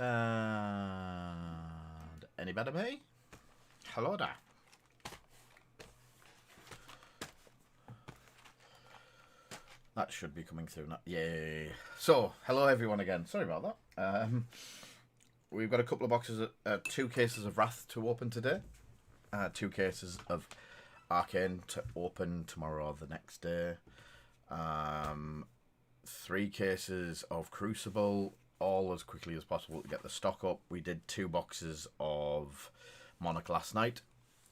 And any better, me? Hello there. That should be coming through now. Yay. So, hello everyone again. Sorry about that. We've got a couple of boxes, 2 cases of Rathe to open today. 2 cases of Arcane to open tomorrow or the next day. 3 cases of Crucible, all as quickly as possible to get the stock up. We did 2 boxes of Monarch last night.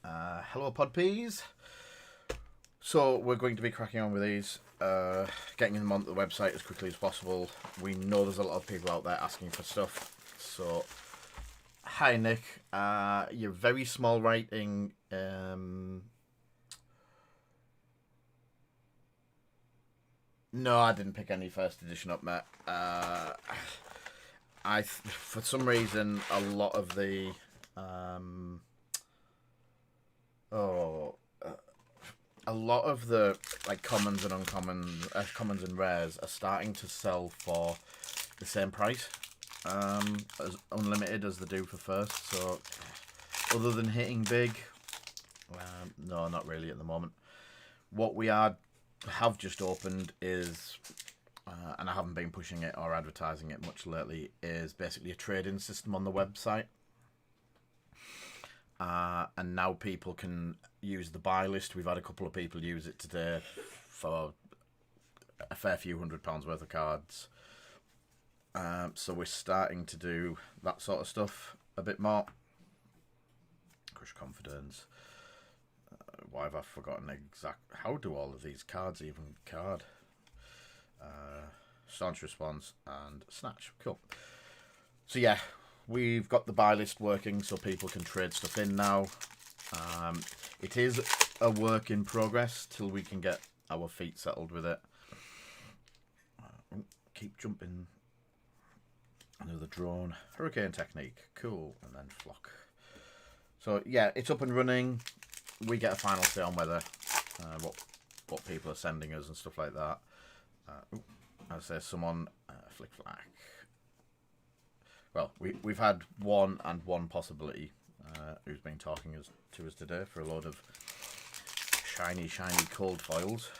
Hello Podpeas. So we're going to be cracking on with these, getting them onto the website as quickly as possible. We know there's a lot of people out there asking for stuff. So, hi Nick, you're very small writing. No, I didn't pick any first edition up, mate. For some reason, a lot of the a lot of the like commons and uncommons, commons and rares are starting to sell for the same price, as unlimited as they do for first. So, other than hitting big, no, not really at the moment. What we have just opened is, and I haven't been pushing it or advertising it much lately, is basically a trading system on the website. And now people can use the buy list. We've had a couple of people use it today for a fair few £100 worth of cards. So we're starting to do that sort of stuff a bit more. Crush Confidence. Why have I forgotten how do all of these cards even card? Staunch Response and Snatch. Cool. So yeah, we've got the buy list working so people can trade stuff in now. It is a work in progress till we can get our feet settled with it. Keep jumping. Another drone. Hurricane Technique. Cool. And then Flock. So yeah, it's up and running. We get a final say on whether what people are sending us and stuff like that. I say someone Flick Flack. Well, we've had one possibility who's been talking to us today for a load of shiny cold foils.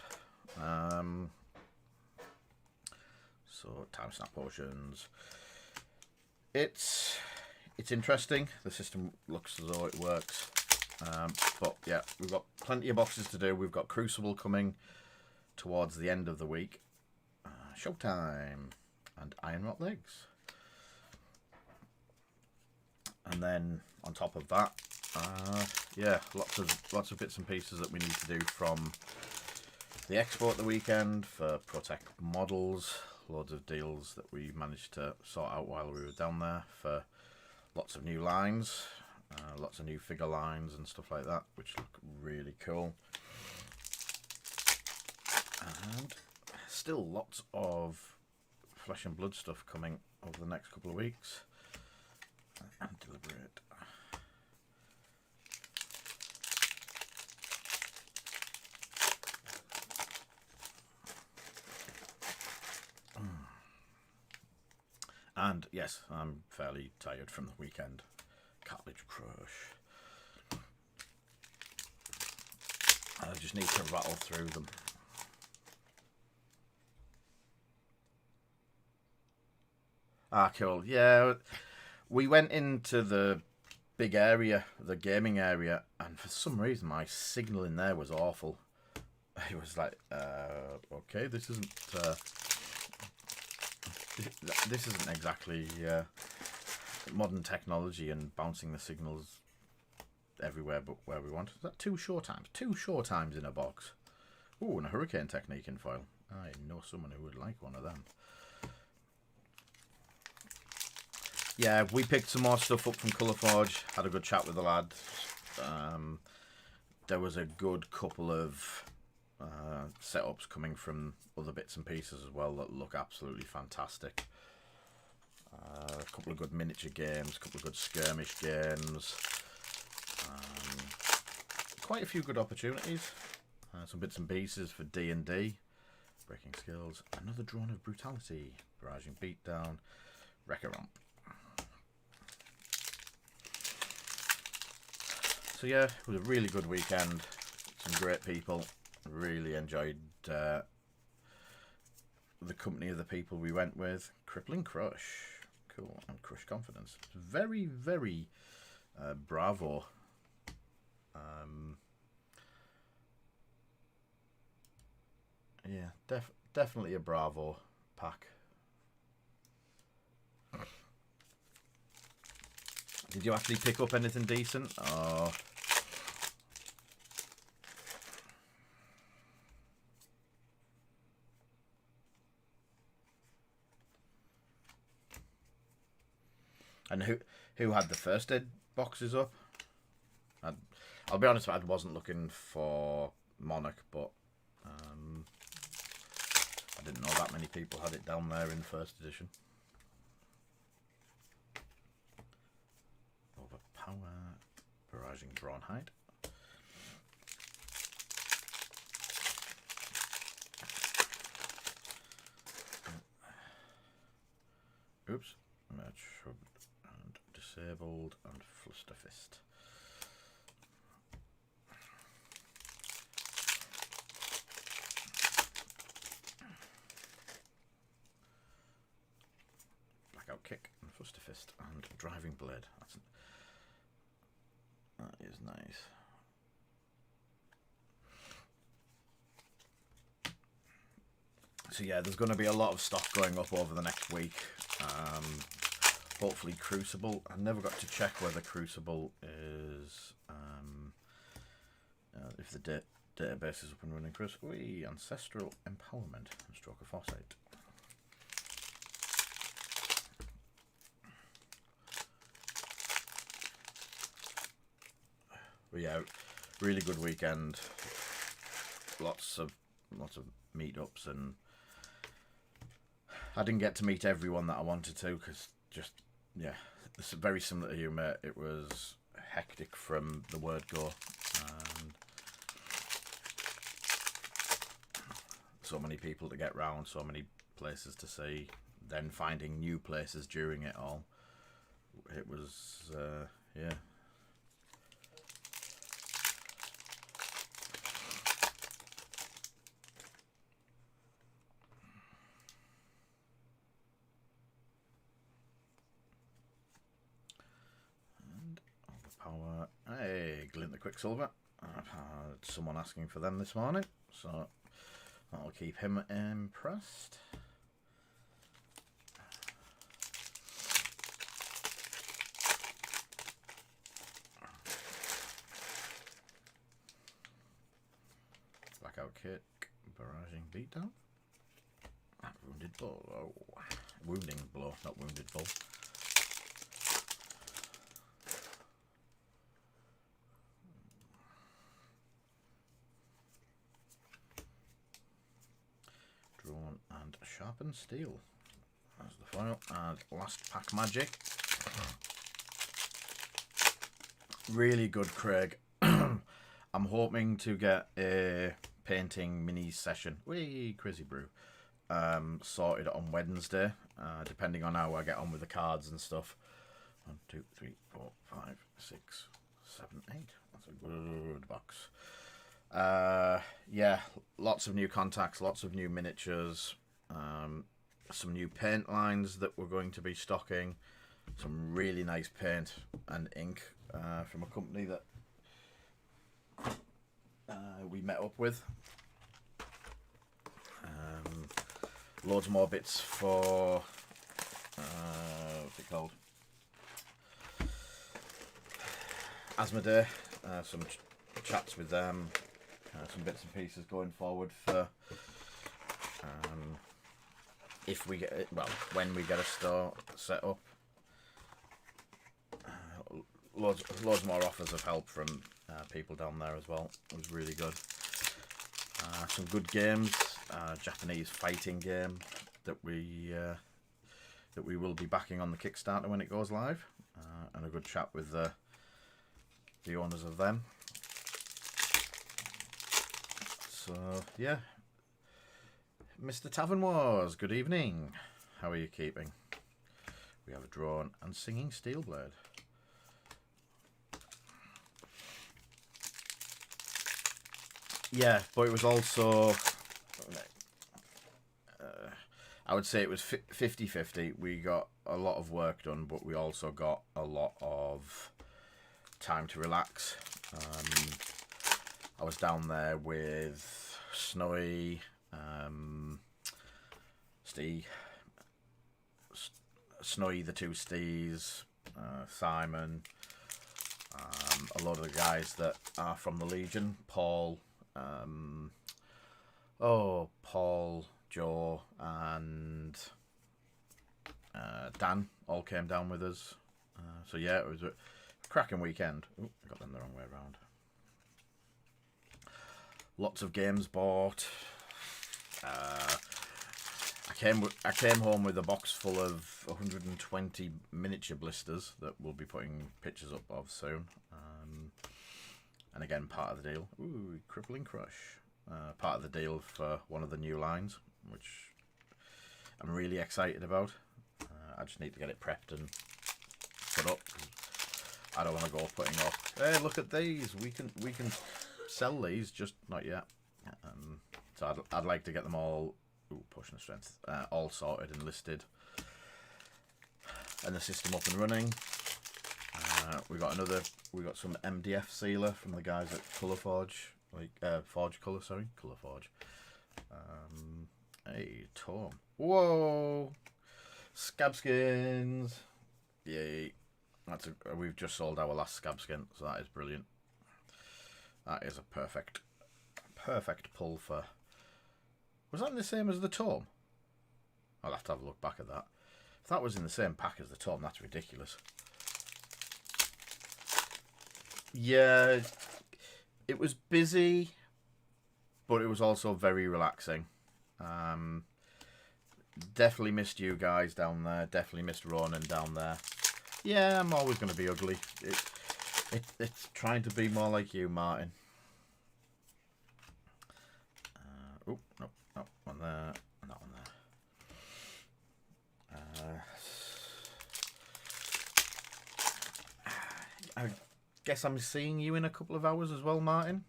So Time Snap Potions. It's interesting. The system looks as though it works. But yeah, we've got plenty of boxes to do. We've got Crucible coming towards the end of the week. Showtime and Iron Rot Legs. And then on top of that, yeah, lots of bits and pieces that we need to do from the expo at the weekend for ProTech models. Loads of deals that we managed to sort out while we were down there for lots of new lines, lots of new figure lines and stuff like that, which look really cool. And still lots of Flesh and Blood stuff coming over the next couple of weeks. And deliberate. And yes, I'm fairly tired from the weekend. Cartilage Crush. I just need to rattle through them. Ah, cool. Yeah. We went into the big area, the gaming area, and for some reason my signal in there was awful. It was like, okay, this isn't exactly modern technology and bouncing the signals everywhere but where we want. Is that 2 show times? 2 show times in a box. Ooh, and a Hurricane Technique in foil. I know someone who would like one of them. Yeah, we picked some more stuff up from Colourforge, had a good chat with the lads. There was a good couple of setups coming from other bits and pieces as well that look absolutely fantastic. A couple of good miniature games, a couple of good skirmish games. Quite a few good opportunities. Some bits and pieces for D&D. Breaking Skills. Another Drone of Brutality. Barraging Beatdown. Wreck-A-Romp. So yeah, it was a really good weekend. Some great people. Really enjoyed the company of the people we went with. Crippling Crush. Cool. And Crush Confidence. Very, very bravo. Yeah, definitely a bravo pack. Did you actually pick up anything decent? Oh. And who had the first aid boxes up? I'll be honest, I wasn't looking for Monarch, but I didn't know that many people had it down there in first edition. Overpower, Barraging Brawnhide. Oops, Match and Disabled and Flusterfist. Blackout Kick and Flusterfist and Driving Blade. That is nice. So yeah, there's going to be a lot of stock going up over the next week. Hopefully Crucible. I never got to check whether Crucible is if the database is up and running. Ancestral Empowerment and Stroke of Foresight. But yeah, really good weekend. Lots of meetups, and I didn't get to meet everyone that I wanted to because just it's very similar to you, mate. It was hectic from the word go, and so many people to get round, so many places to see, then finding new places during it all. It was yeah. Hey, Glint the Quicksilver. I've had someone asking for them this morning, so that'll keep him impressed. Blackout Kick, Barraging Beatdown. Wounded Blow. Oh, Wounding Blow, not Wounded Blow. And Sharpened Steel. That's the foil. And Last Pack Magic. Really good, Craig. I'm hoping to get a painting mini session. Whee, Crazy Brew. Sorted on Wednesday, depending on how I get on with the cards and stuff. 1, 2, 3, 4, 5, 6, 7, 8. That's a good box. Yeah, lots of new contacts, lots of new miniatures, some new paint lines that we're going to be stocking, some really nice paint and ink from a company that we met up with. Loads more bits for what's it called? Asmodee. Some chats with them. Some bits and pieces going forward for if we get it, well, when we get a store set up. Loads more offers of help from people down there as well. It was really good. Some good games. Japanese fighting game that we will be backing on the Kickstarter when it goes live, and a good chat with the owners of them. So yeah, Mr. Tavern Wars, good evening. How are you keeping? We have a Drone and Singing Steelblade. Yeah, but it was also, I would say it was 50-50. We got a lot of work done, but we also got a lot of time to relax. I was down there with Snowy, Steve, Snowy, the two Stees, Simon, a lot of the guys that are from the Legion, Paul, Paul, Joe, and Dan all came down with us. So yeah, it was a cracking weekend. Ooh, I got them the wrong way around. Lots of games bought. I came home with a box full of 120 miniature blisters that we'll be putting pictures up of soon. And again, part of the deal. Ooh, Crippling Crush. Part of the deal for one of the new lines, which I'm really excited about. I just need to get it prepped and put up. I don't want to go putting up, hey, look at these. We can sell these, just not yet. So I'd like to get them all. Ooh, pushing the strength. All sorted and listed, and the system up and running. We got some MDF sealer from the guys at Colourforge, Forge Colour, sorry, Colourforge. Hey, Tom. Whoa, scab skins. Yay! We've just sold our last scab skin, so that is brilliant. That is a perfect pull for. Was that in the same as the Tome? I'll have to have a look back at that. If that was in the same pack as the Tome, that's ridiculous. Yeah, it was busy, but it was also very relaxing. Definitely missed you guys down there. Definitely missed Ronan down there. Yeah, I'm always going to be ugly. It's trying to be more like you, Martin. Oh, no. One there, and that one there. I guess I'm seeing you in a couple of hours as well, Martin.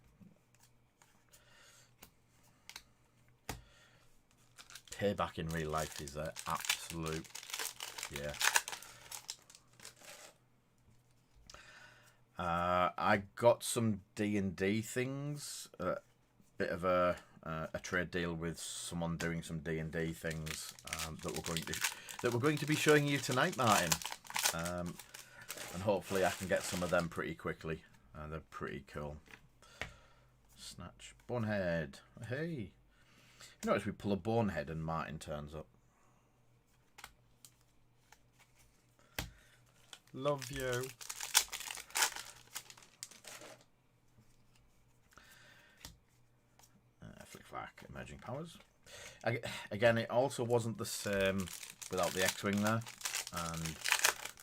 Payback in real life is an absolute, yeah. I got some D&D things. Bit of a trade deal with someone doing some D&D things that we're going to be showing you tonight, Martin. And hopefully I can get some of them pretty quickly. They're pretty cool. Snatch. Bonehead. Hey. You notice we pull a bonehead and Martin turns up. Love you. Flick-flack. Emerging powers. Again, it also wasn't the same without the X-Wing there. And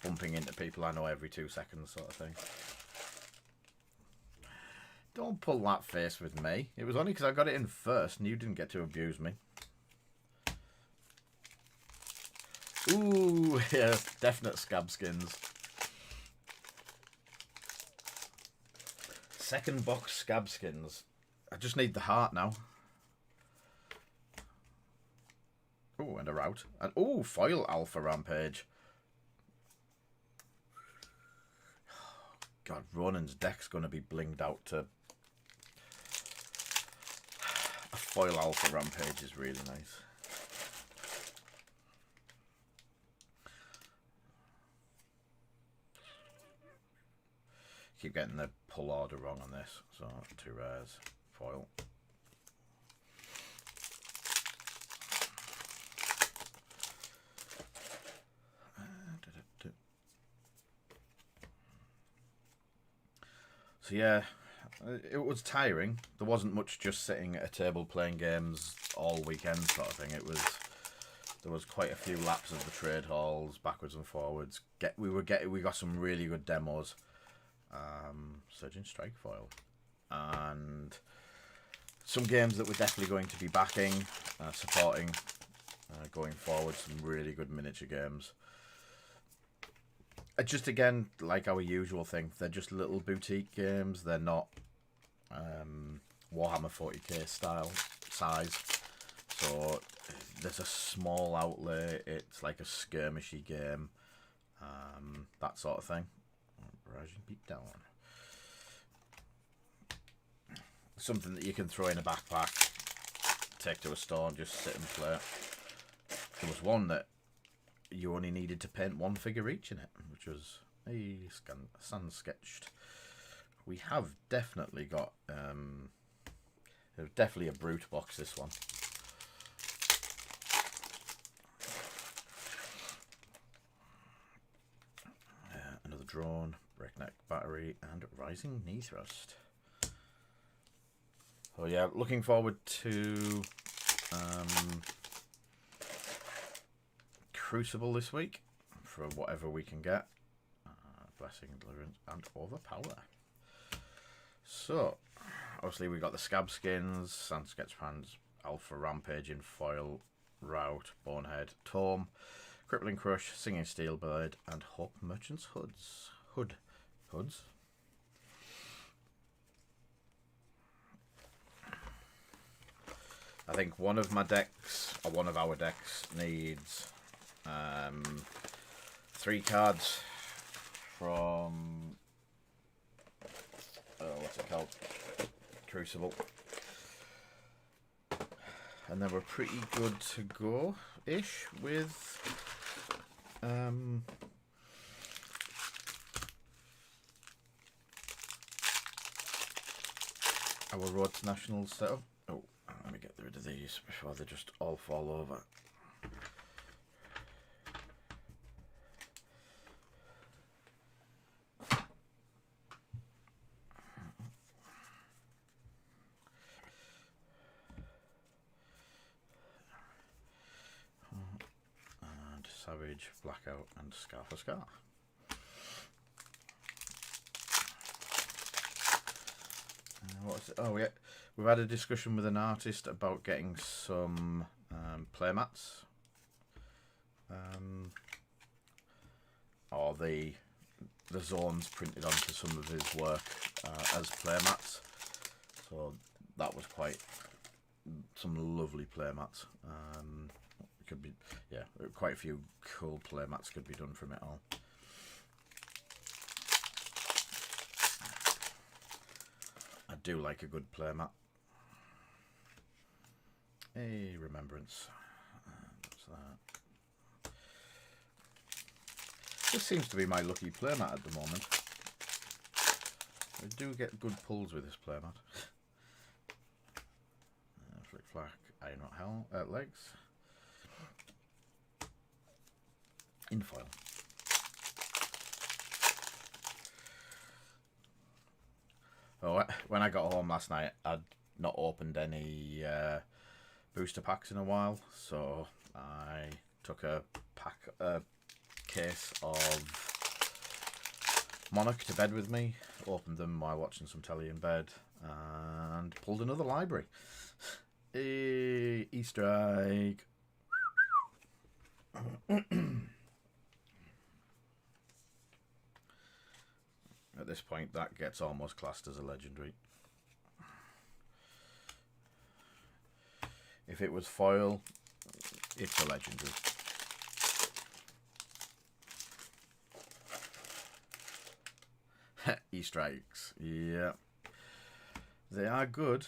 bumping into people I know every 2 seconds sort of thing. Don't pull that face with me. It was only because I got it in first and you didn't get to abuse me. Ooh, yeah, definite scab skins. Second box scab skins. I just need the heart now. Ooh, and a route. And ooh, foil Alpha Rampage. God, Ronan's deck's going to be blinged out to... A foil Alpha Rampage is really nice. Keep getting the pull order wrong on this. So, 2 rares. Foil. So yeah, it was tiring. There wasn't much just sitting at a table playing games all weekend sort of thing. There was quite a few laps of the trade halls, backwards and forwards. We got some really good demos. Surgeon Strike foil, and some games that we're definitely going to be backing, supporting, going forward. Some really good miniature games. Just again, like our usual thing, they're just little boutique games. They're not Warhammer 40k style size. So there's a small outlay. It's like a skirmishy game, that sort of thing. Rising beat down. Something that you can throw in a backpack, take to a store, and just sit and play. There was one that you only needed to paint one figure each in it, which was a sun sketched. We have definitely got there's definitely a brute box, this one. Another drone, breakneck battery, and rising knee thrust. So yeah, looking forward to Crucible this week for whatever we can get. Blessing, deliverance, and overpower. So obviously we got the scab skins, sand sketchpans, alpha rampage in foil, route, bonehead, tome, crippling crush, singing steelbird, and hope merchant's hoods. I think one of my decks, or one of our decks, needs 3 cards from what's it called? Crucible. And then we're pretty good to go-ish with our Road to Nationals setup. Oh, let me get rid of these before they just all fall over. And Savage, Blackout, and Scar for Scar. What's it? Oh yeah, we've had a discussion with an artist about getting some playmats, or the zones printed onto some of his work as playmats. So that was quite some lovely playmats. Could be, yeah, quite a few cool playmats could be done from it all. I do like a good playmat. A remembrance. What's that? This seems to be my lucky playmat at the moment. I do get good pulls with this playmat. Flick flack, iron not hell legs. In foil. Oh, when I got home last night, I'd not opened any booster packs in a while, so I took a case of Monarch to bed with me, opened them while watching some telly in bed, and pulled another library. Easter egg. At this point, that gets almost classed as a legendary. If it was foil, it's a legendary. Easter eggs, yeah. They are good.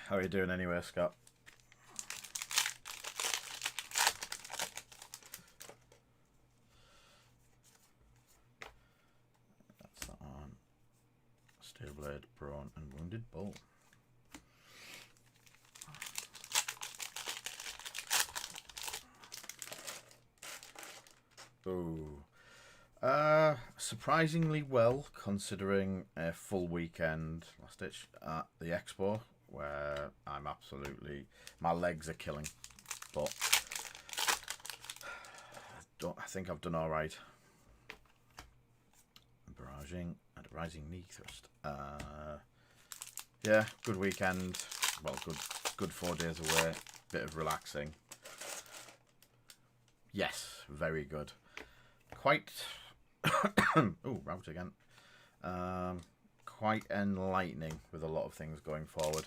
How are you doing anyway, Scott? That's that one. Steelblade, Brawn, and Wounded Bull. Ooh. Surprisingly well, considering a full weekend last ditch at the expo, where I'm absolutely, my legs are killing, but I think I've done all right. Barraging and rising knee thrust. Yeah, good weekend. Well, good 4 days away. Bit of relaxing. Yes, very good. Quite. Oh, route again. quite enlightening with a lot of things going forward.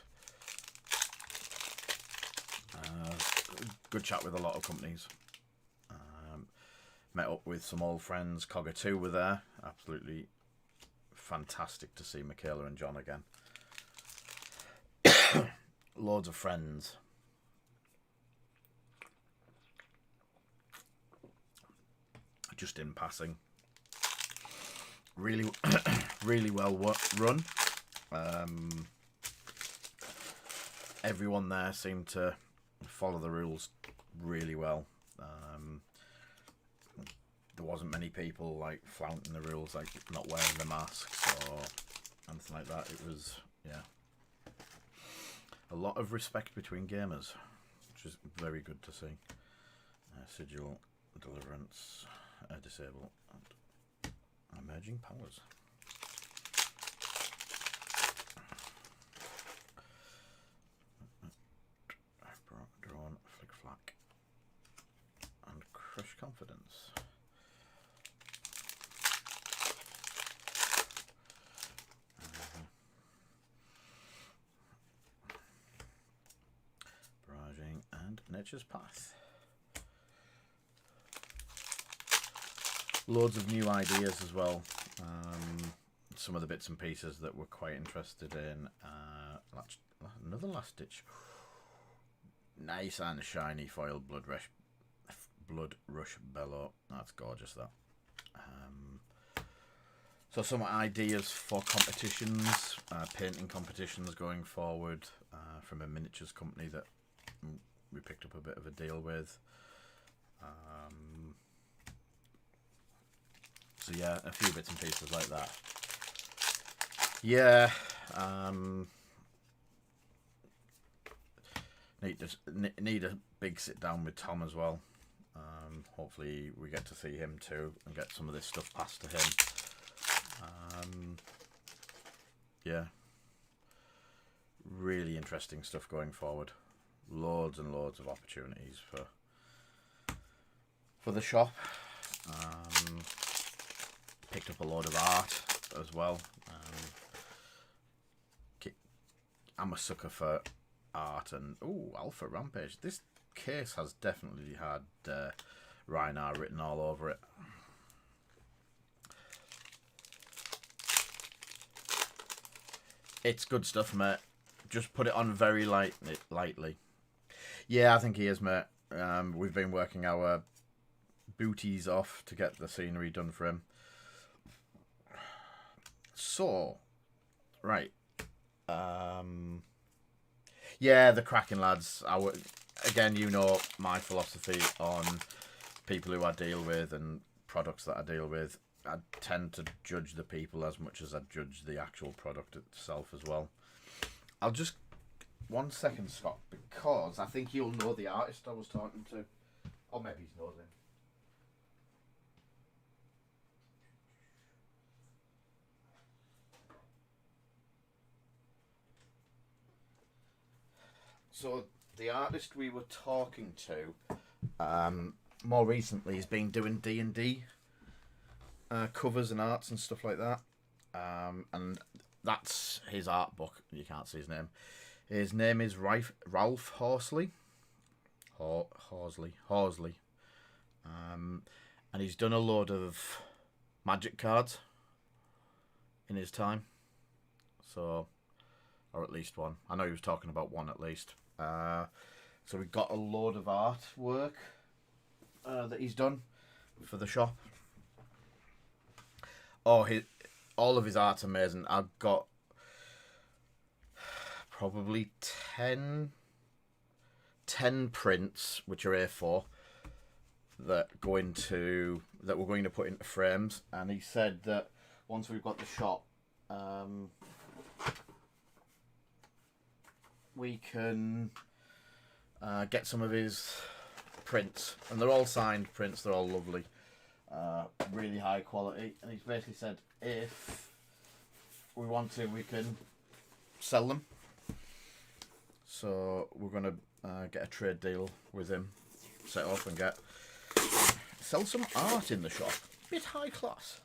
Good chat with a lot of companies. Met up with some old friends. Cogger 2 were there. Absolutely fantastic to see Michaela and John again. Loads of friends. Just in passing. Really, really well run. Everyone there seemed to follow the rules really well. There wasn't many people like flouting the rules, like not wearing the masks or anything like that. It was, yeah, a lot of respect between gamers, which is very good to see. Sigil, deliverance, disable, and emerging powers. Drawn, flick flack, and crush confidence. Barraging and nature's path. Loads of new ideas as well. Some of the bits and pieces that we're quite interested in. Another last ditch. Nice and shiny foil blood rush bellow. That's gorgeous, that. So some ideas for competitions, painting competitions going forward, from a miniatures company that we picked up a bit of a deal with. So yeah, a few bits and pieces like that. Yeah, need a big sit down with Tom as well. Hopefully we get to see him too and get some of this stuff passed to him. Yeah, really interesting stuff going forward. Loads and loads of opportunities for the shop. Picked up a load of art as well. I'm a sucker for art, and Alpha Rampage. This case has definitely had Rhinar written all over it. It's good stuff, mate. Just put it on very lightly. Yeah, I think he is, mate. We've been working our booties off to get the scenery done for him. So, right. Yeah, the Kraken lads. Again, you know my philosophy on people who I deal with and products that I deal with. I tend to judge the people as much as I judge the actual product itself as well. I'll just... 1 second, Scott, because I think you'll know the artist I was talking to. Or maybe he knows him. So, the artist we were talking to, more recently, has been doing D&D covers and arts and stuff like that. And that's his art book. You can't see his name. His name is Ralph Horsley. Horsley. And he's done a load of magic cards in his time. So, or at least one. I know he was talking about one at least. So we got a load of artwork that he's done for the shop. Oh, all of his art's amazing. I've got probably 10 prints, which are A4, that we're going to put into frames. And he said that once we've got the shop, we can get some of his prints, and they're all signed prints. They're all lovely, really high quality. And he's basically said if we want to, we can sell them. So we're gonna get a trade deal with him set up and sell some art in the shop. bit high class.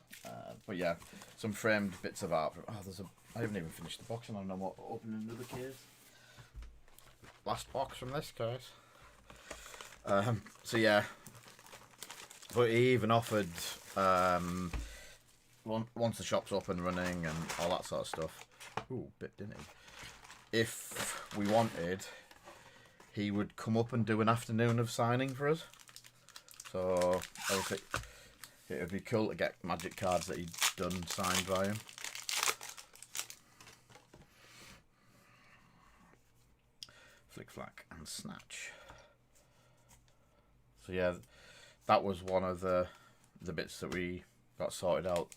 But yeah, some framed bits of art. Oh, I haven't even finished the box, and I'm not opening another case. Last box from this, guys. So yeah, but he even offered once the shop's up and running and all that sort of stuff. Ooh, bit didn't he? If we wanted, he would come up and do an afternoon of signing for us. So obviously, it would be cool to get Magic cards that he'd done signed by him. Flick, flack, and snatch. So yeah, that was one of the bits that we got sorted out.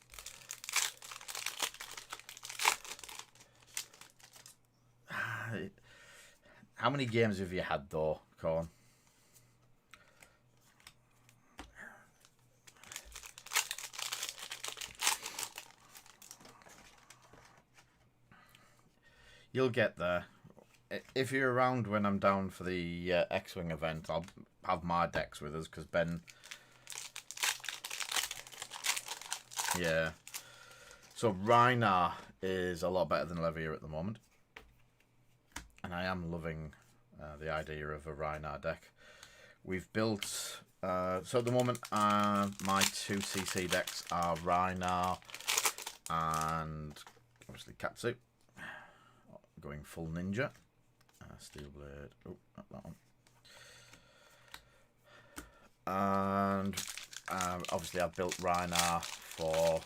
How many games have you had though, Corn? You'll get there. If you're around when I'm down for the X-Wing event, I'll have my decks with us, because Ben... Yeah. So Rhinar is a lot better than Levier at the moment. And I am loving the idea of a Rhinar deck. We've built... so at the moment, my 2cc decks are Rhinar and obviously Katsu. Going full ninja. Steel blade. Oh, not that one. And obviously I've built Rhinar for...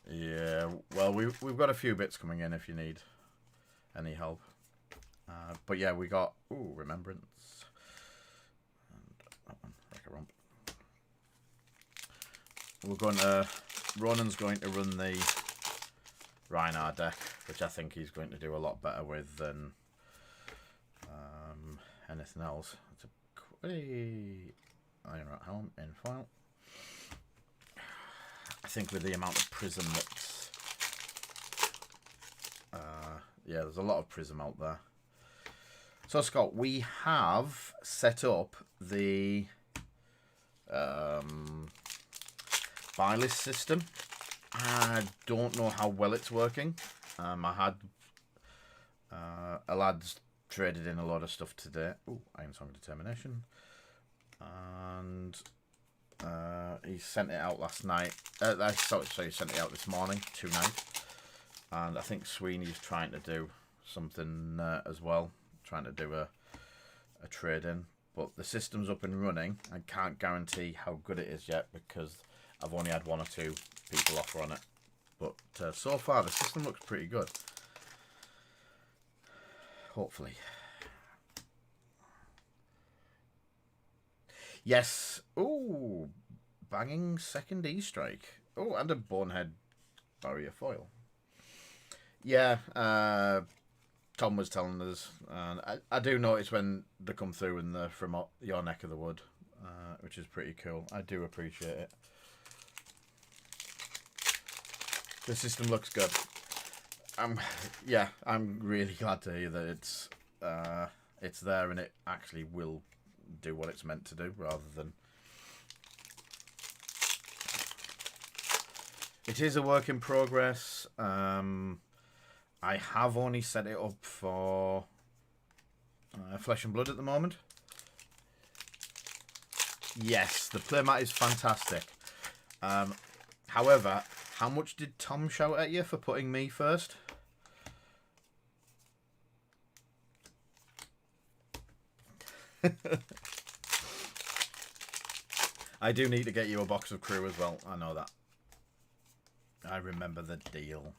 Yeah, well, we've got a few bits coming in if you need any help. But yeah, we got... Ooh, Remembrance. And that one, Wreck-a-Romp. We're going to... Ronan's going to run the Rhinar deck, which I think he's going to do a lot better with than anything else. It's a Iron Rat Helm in file. I think with the amount of prism that's yeah, there's a lot of prism out there. So Scott, we have set up the buy list system. I don't know how well it's working. I had a lad's traded in a lot of stuff today. Ooh, Iron Song of Determination. And he sent it out last night. Sorry, he sent it out this morning, tonight. And I think Sweeney's trying to do something as well. Trying to do a trade-in. But the system's up and running. I can't guarantee how good it is yet, because I've only had 1 or 2 people offer on it. But so far, the system looks pretty good. Hopefully. Yes. Ooh, banging second E-Strike. Oh, and a Bonehead Barrier Foil. Yeah, Tom was telling us, and I do notice when they come through and they're from your neck of the wood, which is pretty cool. I do appreciate it. The system looks good. Yeah, I'm really glad to hear that it's there and it actually will do what it's meant to do, rather than... It is a work in progress. I have only set it up for Flesh and Blood at the moment. Yes, the playmat is fantastic. However, how much did Tom shout at you for putting me first? I do need to get you a box of Crew as well. I know that. I remember the deal.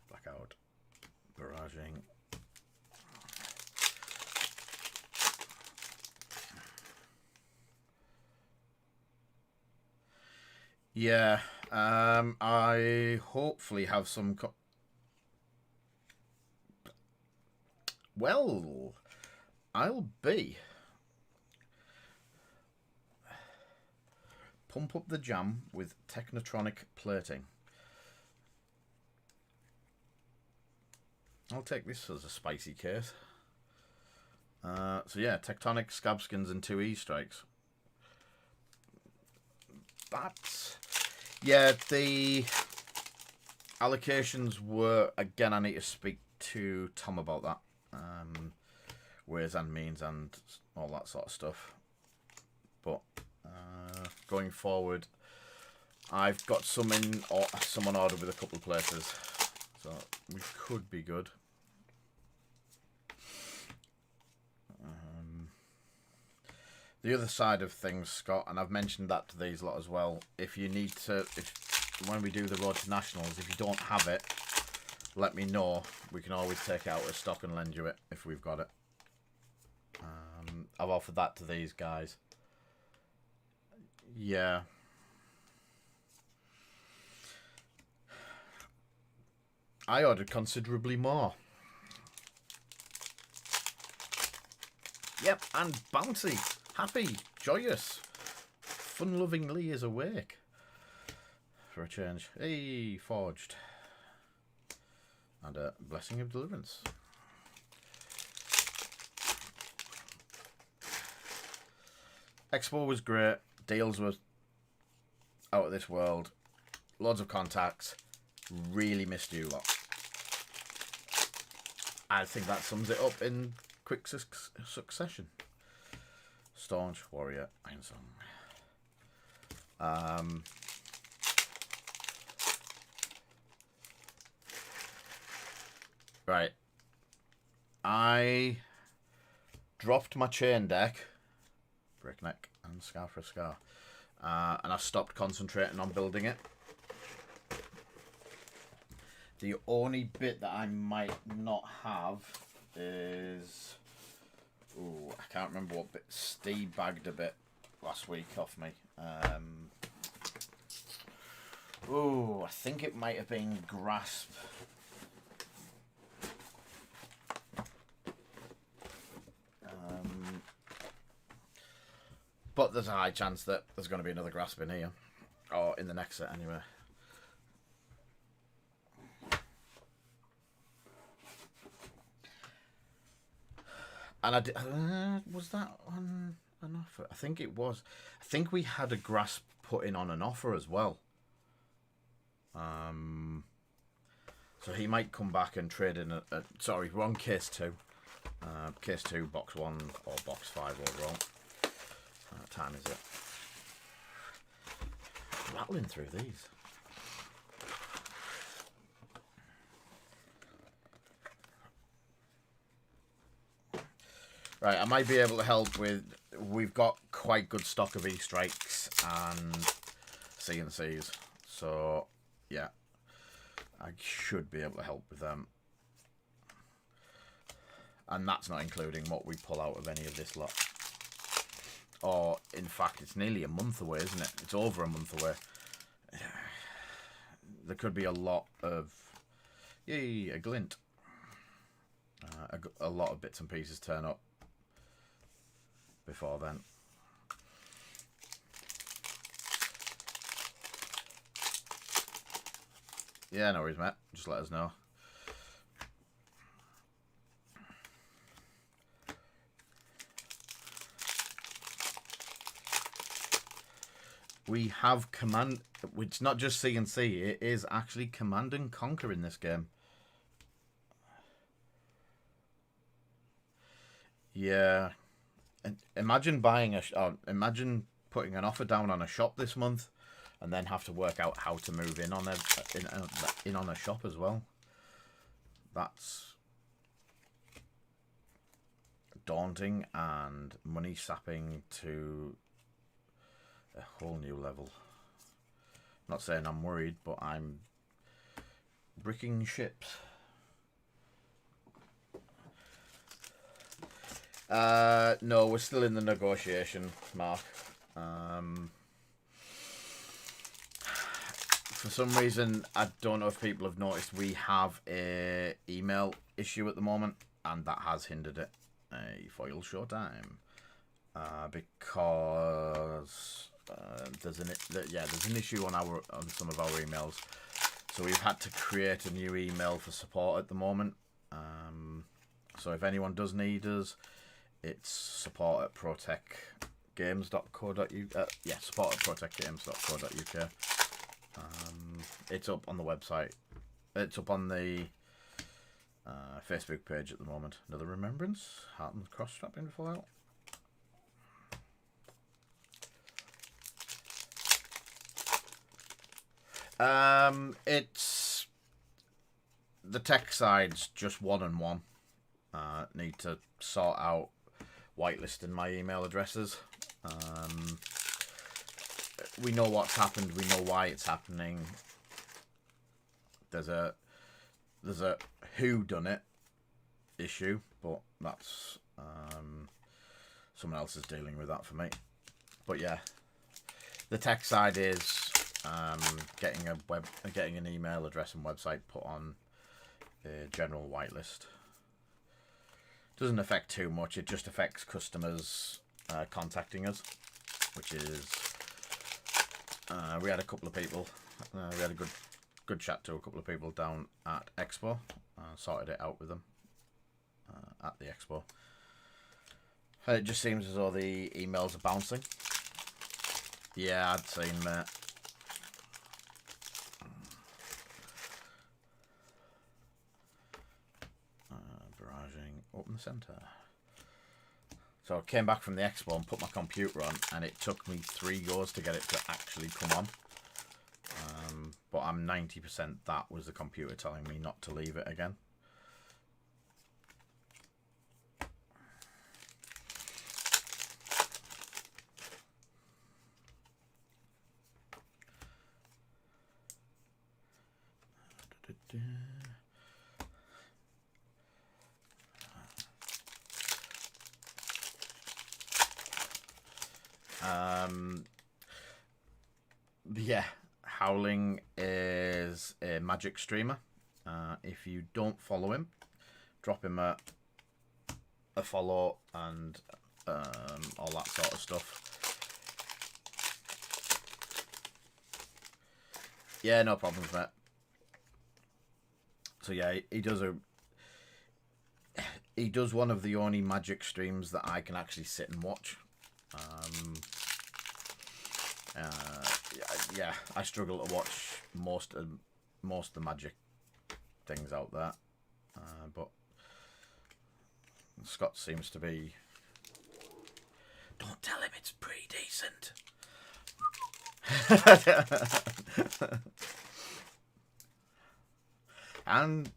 Blackout. Barraging. Yeah, I hopefully have some... Well, I'll be. Pump up the jam with Technotronic plating. I'll take this as a spicy case. So yeah, Tectonic, Scab Skins, and 2 E-Strikes. That's... Yeah, the allocations were... Again, I need to speak to Tom about that. Ways and means and all that sort of stuff. But going forward, I've got some in, or someone ordered with a couple of places, so we could be good. The other side of things, Scott, and I've mentioned that to these lot as well. If you need to, when we do the Road to Nationals, if you don't have it, let me know. We can always take it out of stock and lend you it if we've got it. I've offered that to these guys. Yeah. I ordered considerably more. Yep, and bouncy, happy, joyous, fun-lovingly is awake. For a change. Hey, forged. And a blessing of deliverance. Expo was great. Deals were out of this world. Loads of contacts. Really missed you lot. I think that sums it up in quick succession. Staunch Warrior Ironsong. Right. I dropped my chain deck, Breakneck and Scar for a Scar, and I stopped concentrating on building it. The only bit that I might not have is... Ooh, I can't remember what bit. Steve bagged a bit last week off me. Ooh, I think it might have been Grasp. But there's a high chance that there's going to be another Grasp in here. Or in the next set, anyway. And I did, was that on an offer? I think it was. I think we had a Grasp put in on an offer as well. So he might come back and trade in a sorry, we're on case 2. Case 2, box 1 or box 5 overall. What time is it? Rattling through these. Right, I might be able to help with... We've got quite good stock of E-Strikes and CNCs. So, yeah. I should be able to help with them. And that's not including what we pull out of any of this lot. Or, in fact, it's nearly a month away, isn't it? It's over a month away. There could be a lot of... Yay, a glint. A lot of bits and pieces turn up before then. Yeah, no worries, mate. Just let us know. We have command... It's not just CNC. It is actually Command and Conquer in this game. Yeah. Imagine buying a... imagine putting an offer down on a shop this month and then have to work out how to move in on in on a shop as well. That's daunting and money sapping to a whole new level. Not saying I'm worried, but I'm bricking ships. No, we're still in the negotiation, Mark. For some reason, I don't know if people have noticed, we have a email issue at the moment, and that has hindered it. A foil showtime. Because there's an issue on some of our emails, so we've had to create a new email for support at the moment. So if anyone does need us, it's support at protechgames.co.uk. Support at protechgames.co.uk. It's up on the website. It's up on the Facebook page at the moment. Another remembrance. Heart and cross strap info out. It's the tech side's just 1 and 1. Need to sort out whitelisting my email addresses. We know what's happened. We know why it's happening. There's a who done it issue, but that's someone else is dealing with that for me. But yeah, the tech side is getting an email address and website put on the general whitelist. Doesn't affect too much. It just affects customers contacting us, which is we had a couple of people. We had a good chat to a couple of people down at Expo. Sorted it out with them at the Expo. It just seems as though the emails are bouncing. Yeah, I'd seen that. Barraging open the centre. So I came back from the Expo and put my computer on, and it took me 3 goes to get it to actually come on. But I'm 90% that was the computer telling me not to leave it again. Yeah, Howling is a Magic streamer. If you don't follow him, drop him a follow and all that sort of stuff. Yeah, no problems, mate. So yeah, he does one of the only Magic streams that I can actually sit and watch. Yeah, I struggle to watch most of the Magic things out there, but Scott seems to be. Don't tell him it's pretty decent. And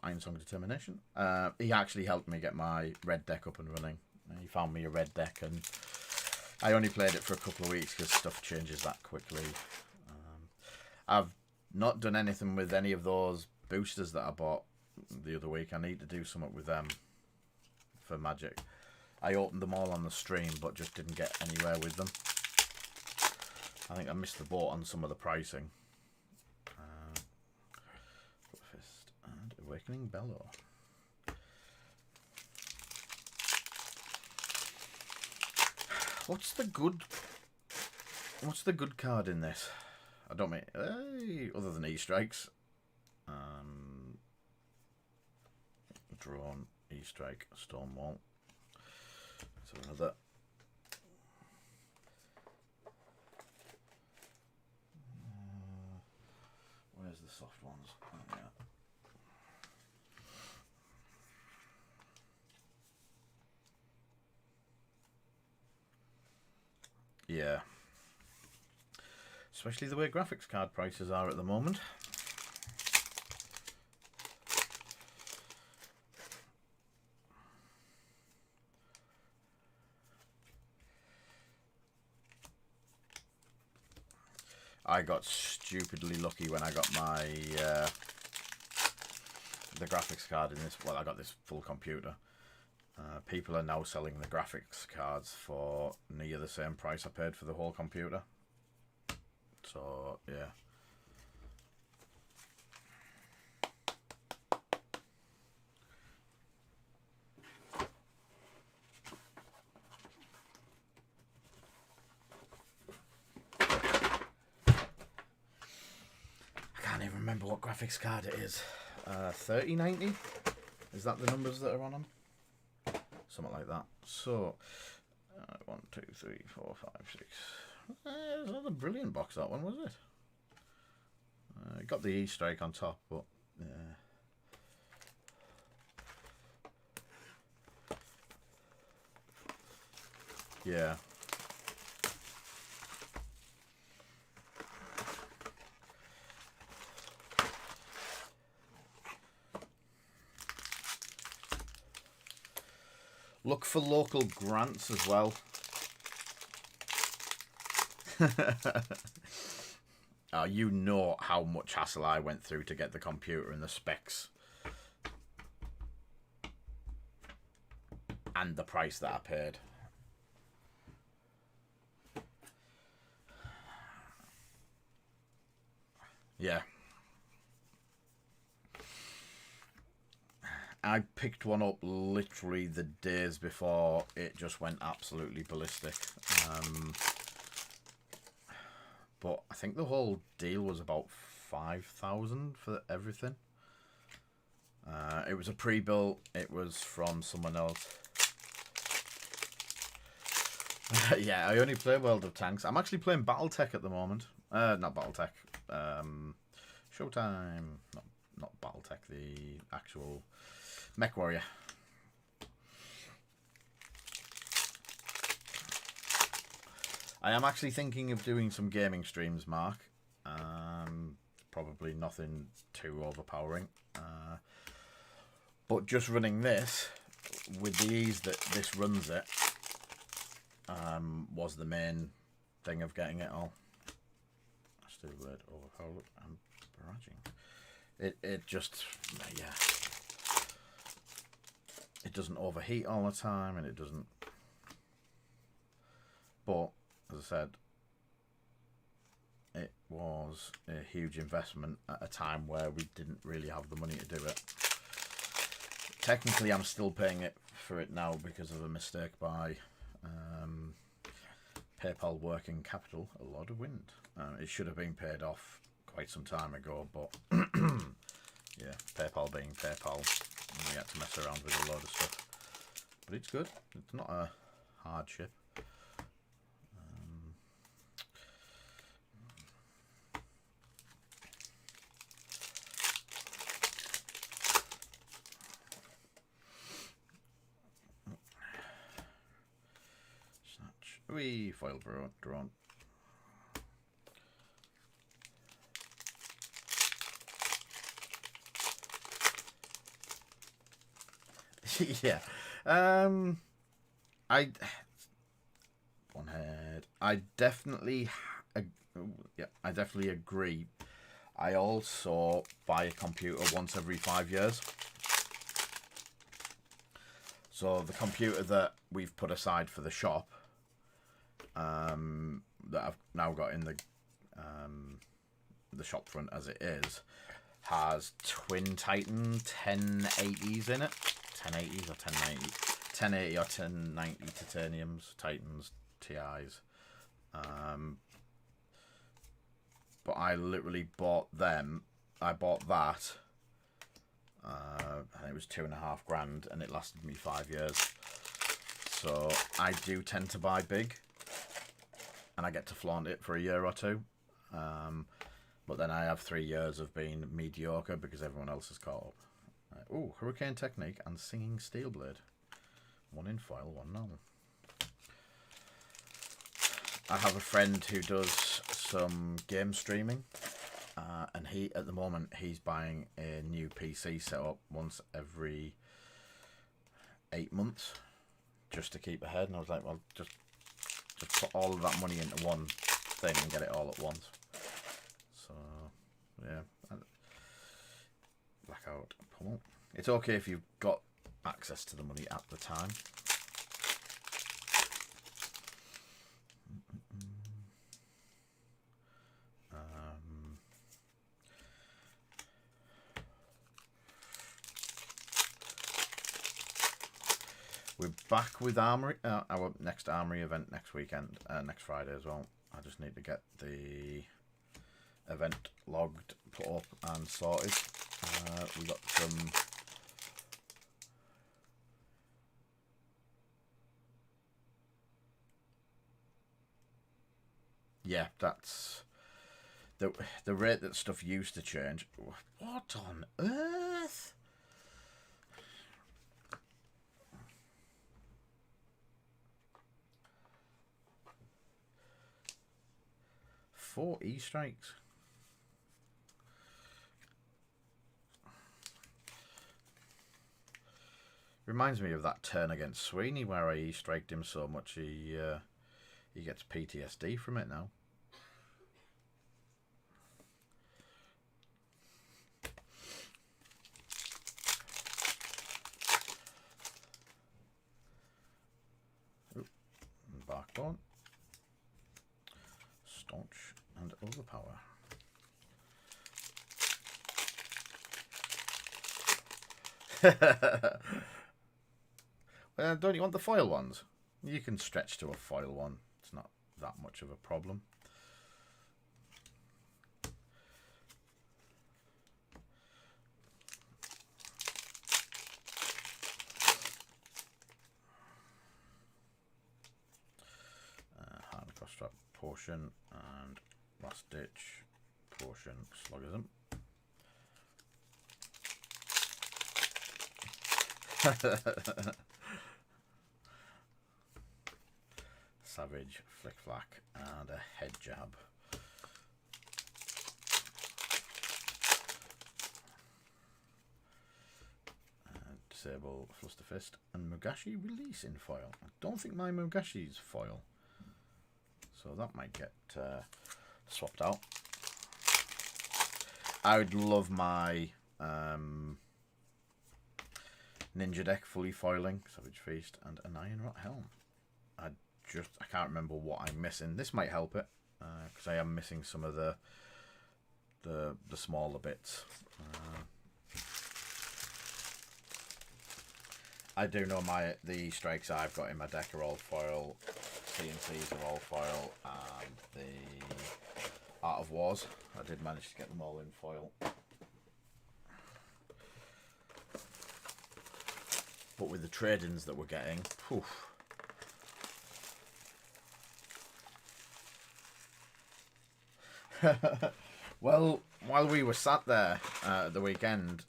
Iron Song Determination. He actually helped me get my red deck up and running. He found me a red deck, and I only played it for a couple of weeks because stuff changes that quickly. I've not done anything with any of those boosters that I bought the other week. I need to do something with them for Magic. I opened them all on the stream, but just didn't get anywhere with them. I think I missed the boat on some of the pricing. Fist and Awakening Bellow. What's the good card in this? I don't mean other than E-Strikes. Drone, E-Strike, Stonewall. So another. Where's the soft ones? Oh, yeah. Yeah. Especially the way graphics card prices are at the moment. I got stupidly lucky when I got my the graphics card in this. Well, I got this full computer. People are now selling the graphics cards for near the same price I paid for the whole computer. So, yeah. remember what graphics card it is. 3090? Is that the numbers that are on them? Something like that. So, 1, 2, 3, 4, 5, 6. It was not a brilliant box, that one, was it? It got the Easter egg on top, but yeah. Look for local grants as well. You know how much hassle I went through to get the computer and the specs. And the price that I paid. Yeah. I picked one up literally the days before it just went absolutely ballistic. But I think the whole deal was about 5,000 for everything. It was a pre-built. It was from someone else. Yeah, I only play World of Tanks. I'm actually playing BattleTech at the moment. Not BattleTech. Showtime. Not BattleTech. The actual Mech Warrior. I am actually thinking of doing some gaming streams, Mark. Probably nothing too overpowering. But just running this, with the ease that this runs it, was the main thing of getting it all. Still red overpowered. I'm barraging. It just, yeah. It doesn't overheat all the time, and it doesn't. But as I said, it was a huge investment at a time where we didn't really have the money to do it. Technically, I'm still paying it for it now because of a mistake by PayPal working capital. A lot of wind. It should have been paid off quite some time ago, but yeah, PayPal being PayPal, we had to mess around with a load of stuff. But it's good. It's not a hardship. Wee, foil drone. Yeah. One head. I definitely agree. I also buy a computer once every 5 years. So the computer that we've put aside for the shop, that I've now got in the shop front as it is, has twin Titan 1080s in it. 1080s or 1090? 1080 or 1090 titaniums, Titans, TIs. But I literally bought them. I bought that. And it was $2,500, and it lasted me 5 years. So I do tend to buy big, and I get to flaunt it for a year or two. But then I have 3 years of being mediocre because everyone else is caught up. Oh, Hurricane Technique and Singing Steelblade. One in foil, one no. I have a friend who does some game streaming. And at the moment, he's buying a new PC set up once every 8 months just to keep ahead. And I was like, well, just put all of that money into one thing and get it all at once. So, yeah. Blackout pummel. It's okay if you've got access to the money at the time. We're back with Armory, our next Armory event next weekend, next Friday as well. I just need to get the event logged, put up and sorted. We got some yeah, that's the rate that stuff used to change. What on earth? Four E-strikes. Reminds me of that turn against Sweeney where I E-striked him so much he gets PTSD from it now. Oop, and Barkbone. Staunch and Overpower. Don't you want the foil ones? You can stretch to a foil one. It's not that much of a problem. Hand cross strap portion and last ditch portion sluggism. Savage, flick flack, and a head jab. Disable Fluster Fist and Mugashi release in foil. I don't think my Mugashi's foil, so that might get swapped out. I would love my Ninja deck fully foiling, Savage Feast and an Iron Rot Helm. I can't remember what I'm missing. This might help it because I am missing some of the smaller bits. I do know the strikes I've got in my deck are all foil. TNTs are all foil, and the Art of Wars, I did manage to get them all in foil. But with the trade-ins that we're getting, poof. Well, while we were sat there the weekend,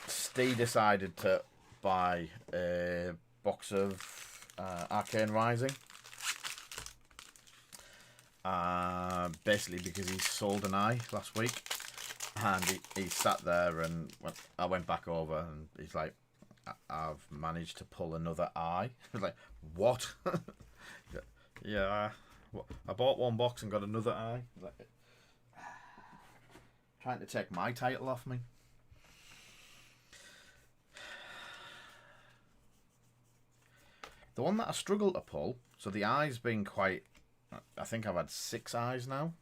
Steve decided to buy a box of Arcane Rising. Basically because he sold an eye last week. And he sat there and I went back over and he's like, I've managed to pull another eye. I was like, what? Yeah, I bought one box and got another eye. Like, trying to take my title off me. The one that I struggle to pull, so the eye's been quite, I think I've had 6 eyes now.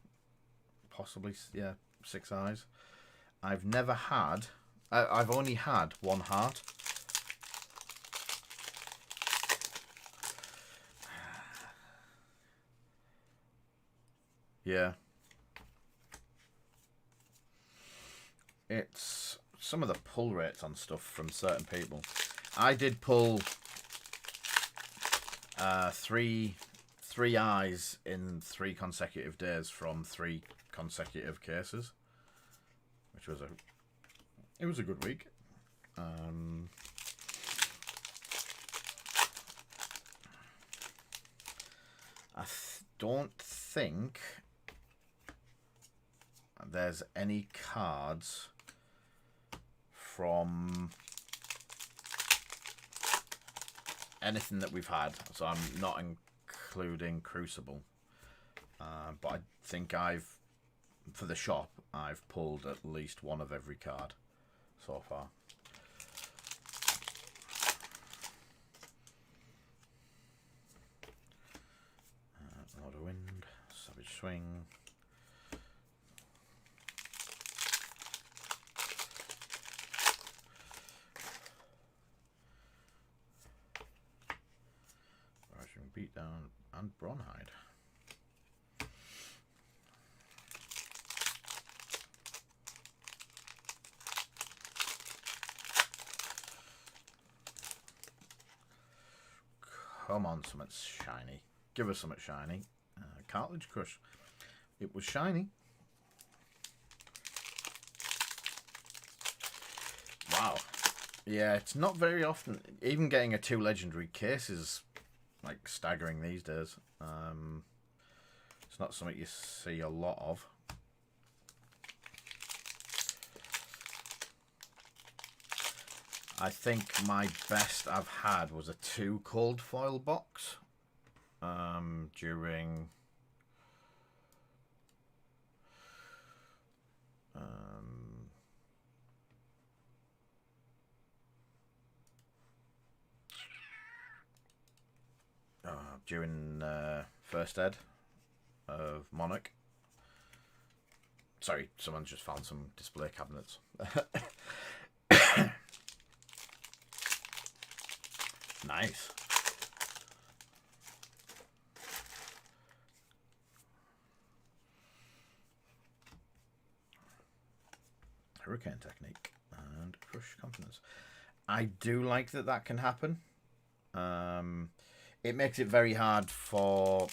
Possibly, yeah, 6 eyes. I've never had, I've only had 1 heart. Yeah. It's some of the pull rates on stuff from certain people. I did pull 3 eyes in 3 consecutive days from 3 consecutive cases, which was it was a good week. I don't think there's any cards from anything that we've had, so I'm not including Crucible, but I think for the shop I've pulled at least 1 of every card so far. Lord of Wind, Savage Swing. Beatdown and Bronhide. Come on, something shiny. Give us something shiny. Cartilage Crush. It was shiny. Wow. Yeah, it's not very often. Even getting a 2 legendary case is like staggering these days. It's not something you see a lot of. I think my best I've had was a 2 cold foil box during First Ed of Monarch. Sorry, someone's just found some display cabinets. Nice. Hurricane Technique and Crush Confidence. I do like that can happen. It makes it very hard for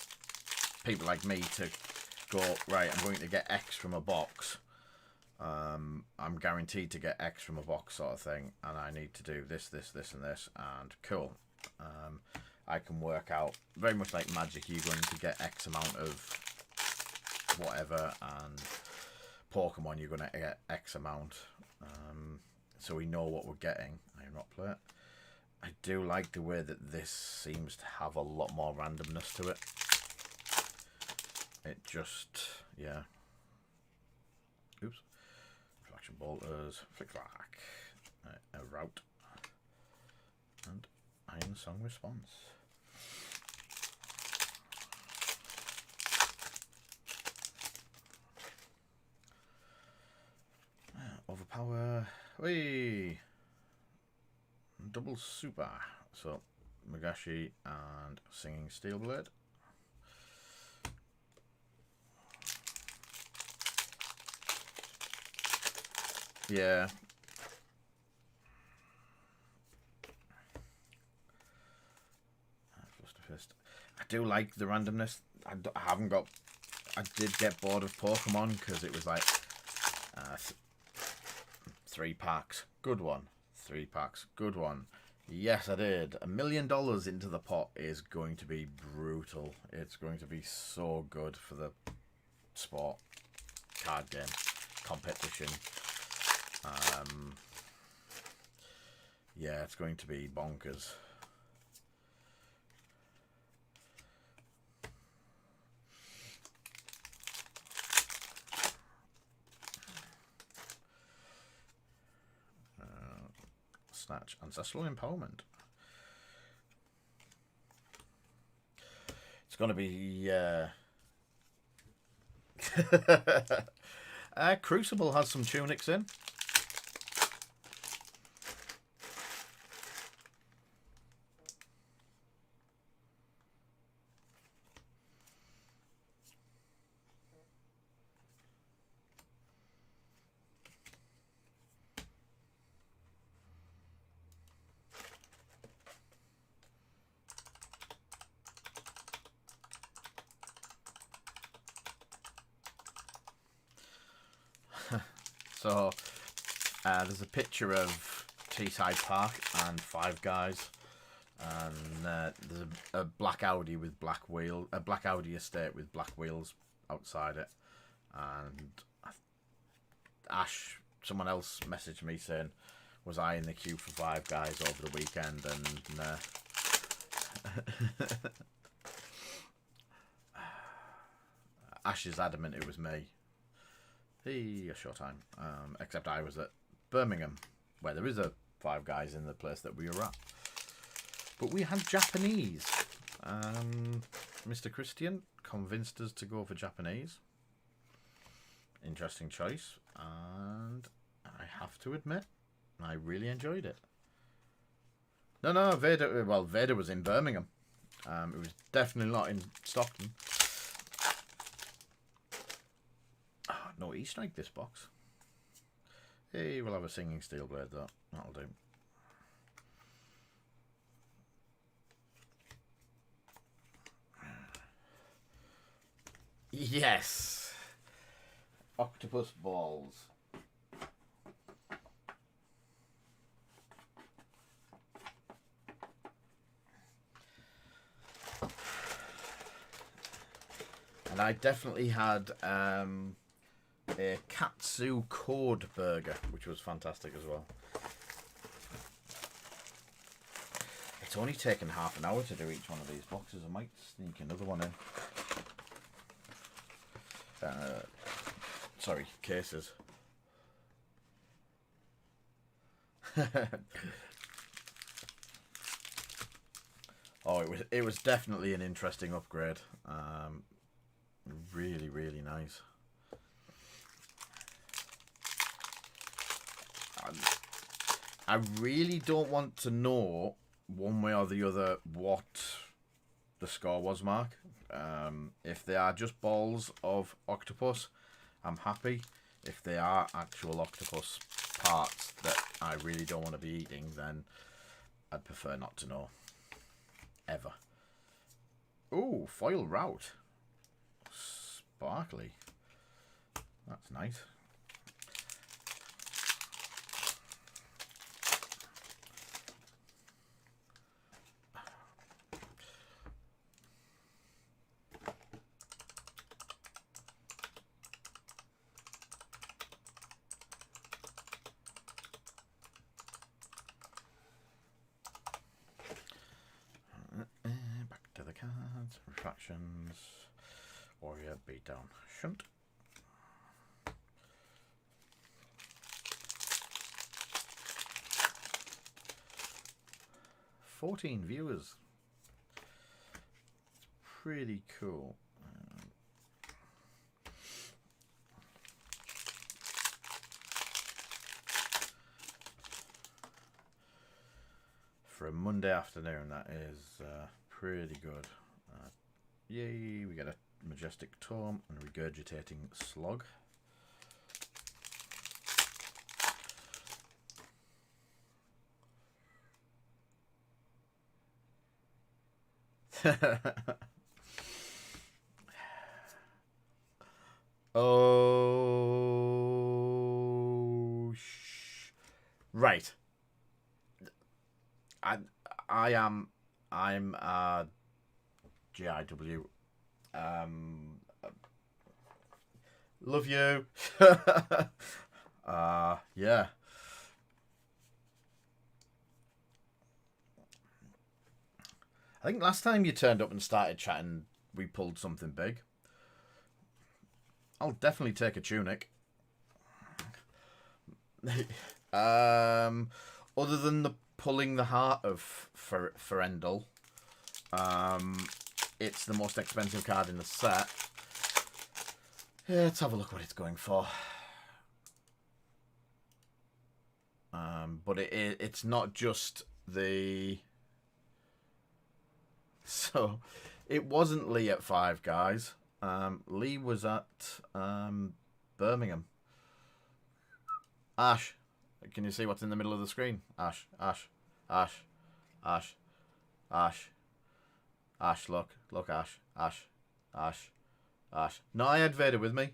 people like me to go, right, I'm going to get X from a box. I'm guaranteed to get X from a box sort of thing, and I need to do this, this, this, and this, and cool. I can work out, very much like Magic, you're going to get X amount of whatever, and Pokemon, you're going to get X amount. So we know what we're getting. I'm not play it. I do like the way that this seems to have a lot more randomness to it. It just, yeah. Oops. Reflection Bolters, Flick Flack, a Route, and Iron Song Response. Overpower. Whee! Double Super. So, Magashi and Singing Steelblade. Yeah. Fist. I do like the randomness. I haven't got. I did get bored of Pokemon because it was like 3 packs, good one. 3 packs, good one. Yes, I did. $1 million into the pot is going to be brutal. It's going to be so good for the sport, card game, competition. Yeah, it's going to be bonkers. Snatch, Ancestral Empowerment. It's going to be Crucible has some tunics in. So there's a picture of Teesside Park and Five Guys, and there's a black Audi with black wheel, a black Audi estate with black wheels outside it, and Ash, someone else messaged me saying, was I in the queue for Five Guys over the weekend? And Ash is adamant it was me. A short time. Except I was at Birmingham, where there is a Five Guys in the place that we were at. But we had Japanese. Mr. Christian convinced us to go for Japanese. Interesting choice. And I have to admit, I really enjoyed it. No, Vader. Well, Vader was in Birmingham. It was definitely not in Stockton. No Easter egg this box. Hey, we'll have a Singing Steelblade though. That'll do. Yes. Octopus balls. And I definitely had a katsu cord burger, which was fantastic as well. It's only taken half an hour to do each one of these boxes. I might sneak another one in. Sorry, cases. Oh, it was definitely an interesting upgrade. Really, really nice. I really don't want to know one way or the other what the score was, Mark. If they are just balls of octopus, I'm happy. If they are actual octopus parts that I really don't want to be eating, then I'd prefer not to know. Ever. Ooh, foil route. Sparkly. That's nice. Back to the cards. Refractions. Warrior beatdown. Shunt. $14 viewers. Pretty cool. For a Monday afternoon, that is pretty good. Yay, we get a majestic tome and a regurgitating slog. Oh, right. I'm GIW. Love you. Yeah. I think last time you turned up and started chatting, we pulled something big. I'll definitely take a tunic. Other than the pulling the heart of Ferendel, it's the most expensive card in the set. Yeah, let's have a look what it's going for. But it's not just the... So, it wasn't Lee at 5, guys. Lee was at Birmingham. Ash, can you see what's in the middle of the screen? Ash, Ash, Ash, Ash, Ash, Ash, look, Ash, Ash, Ash, Ash. No, I had Vader with me.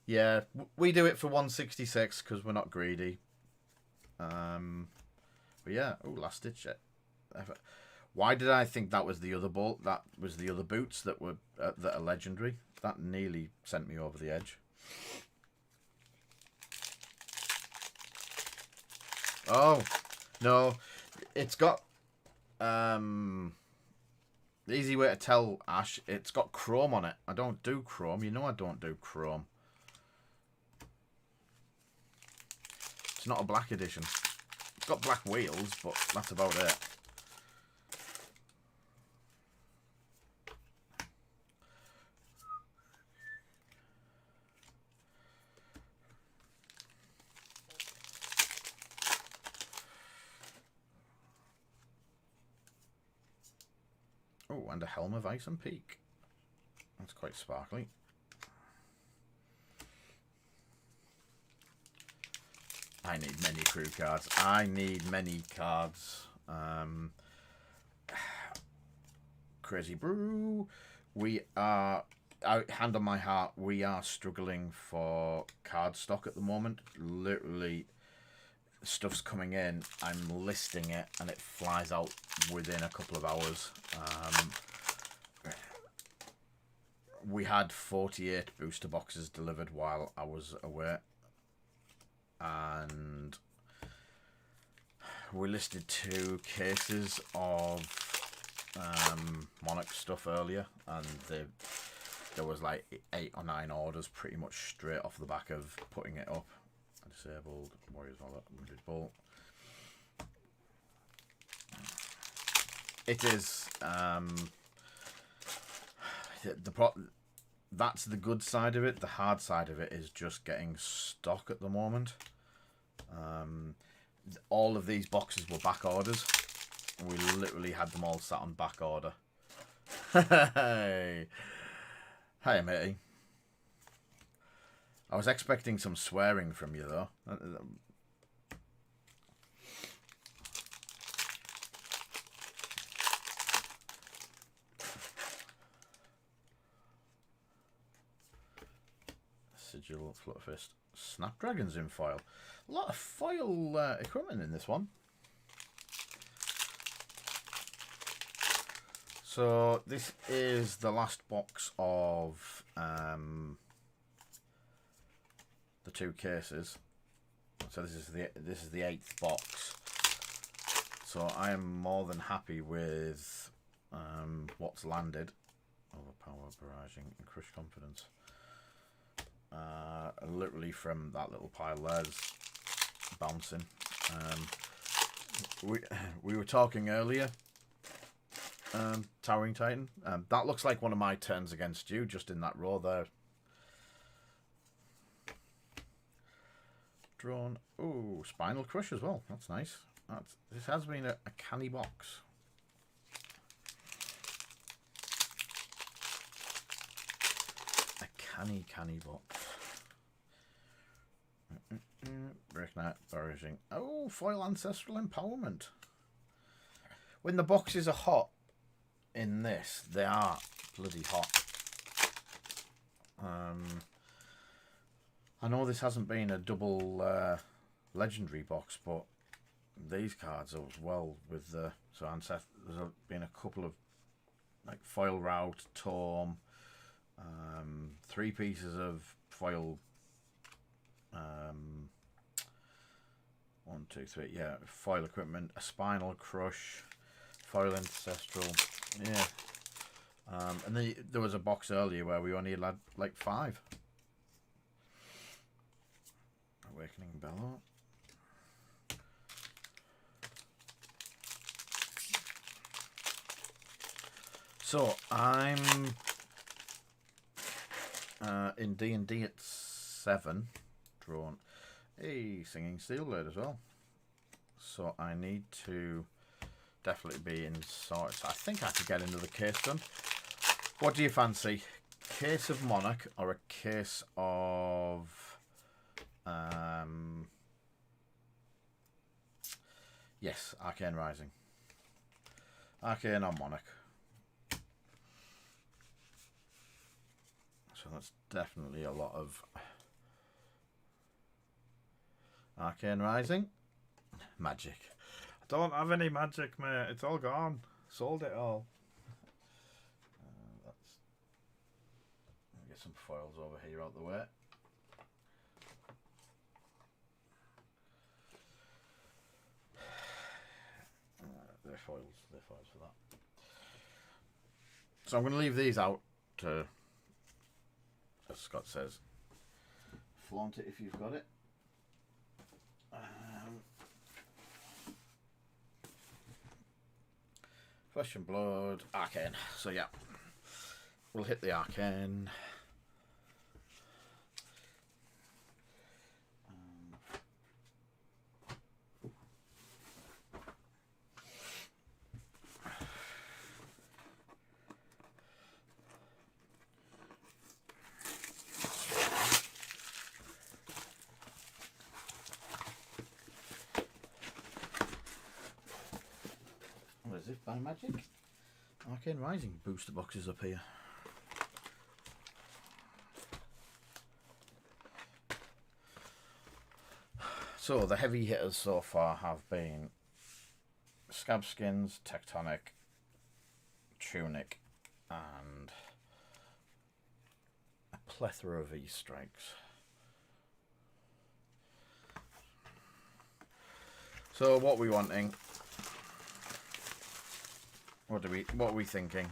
Yeah, we do it for 166 because we're not greedy. But yeah, oh, last ditch effort. Why did I think that was the other bolt? That was the other boots that were that are legendary. That nearly sent me over the edge. Oh no, it's got the easy way to tell, Ash. It's got chrome on it. I don't do chrome. You know I don't do chrome. It's not a black edition. It's got black wheels, but that's about it. Oh, and a Helm of Ice and Peak. That's quite sparkly. I need many crew cards. I need many cards. Crazy Brew. We are hand on my heart, we are struggling for card stock at the moment. Literally, stuff's coming in, I'm listing it, and it flies out within a couple of hours. We had 48 booster boxes delivered while I was away, and we listed 2 cases of Monarch stuff earlier, and there was like 8 or 9 orders pretty much straight off the back of putting it up. Disabled Warriors Wallet, wounded bolt. It is that's the good side of it. The hard side of it is just getting stock at the moment. All of these boxes were back orders. We literally had them all sat on back order. Hey, hey, matey. I was expecting some swearing from you, though. Sigil, Flutterfist, Snapdragon's in foil. A lot of foil equipment in this one. So this is the last box of the 2 cases. So this is the 8th box. So I am more than happy with what's landed. Overpower, barraging, and crush confidence. Literally from that little pile there's bouncing. We were talking earlier. Towering Titan. That looks like one of my turns against you, just in that row there. Drawn. Oh, Spinal Crush as well. That's nice. This has been a canny box. A canny box. Breakneck, Barraging. Oh, Foil Ancestral Empowerment. When the boxes are hot in this, they are bloody hot. I know this hasn't been a double legendary box, but these cards as well with the there's been a couple of like foil route, Torm, 3 pieces of foil. 1, 2, 3, yeah, foil equipment, a Spinal Crush, Foil Ancestral, yeah. And then there was a box earlier where we only had like 5. Awakening Bellow. So I'm in D&D at 7, drawn a Singing Steel Blade as well. So I need to definitely be in sorts. I think I could get another case done. What do you fancy? Case of Monarch or a case of yes, Arcane Rising. Arcane or Monarch. So that's definitely a lot of Arcane Rising. Magic. I don't have any magic, mate. It's all gone. Sold it all. Let me get some foils over here out the way. They're foils for that. So I'm going to leave these out to, as Scott says, flaunt it if you've got it. Flesh and Blood, Arcane. So yeah, we'll hit the Arcane. What is it, by magic? Arcane Rising booster boxes up here. So the heavy hitters so far have been Scab Skins, Tectonic, Tunic, and a plethora of E-strikes. So what are we wanting? What are we thinking?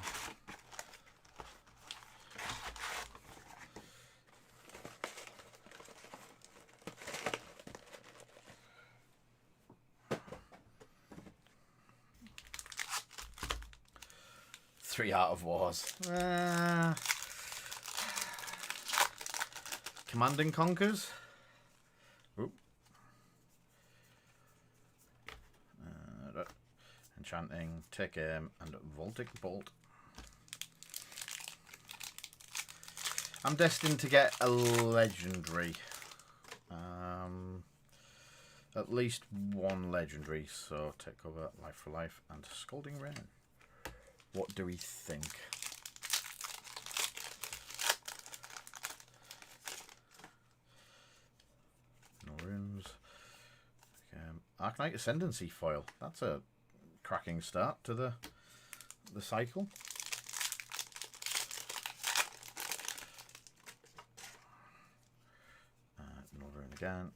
Three Art of Wars. Command and Conquers. Oop. Enchanting, Take Aim, and Voltic Bolt. I'm destined to get a legendary. At least one legendary. So take cover, Life for Life, and Scalding Rain. What do we think? No runes. Arknight Ascendancy foil. That's a cracking start to the cycle. No rune again.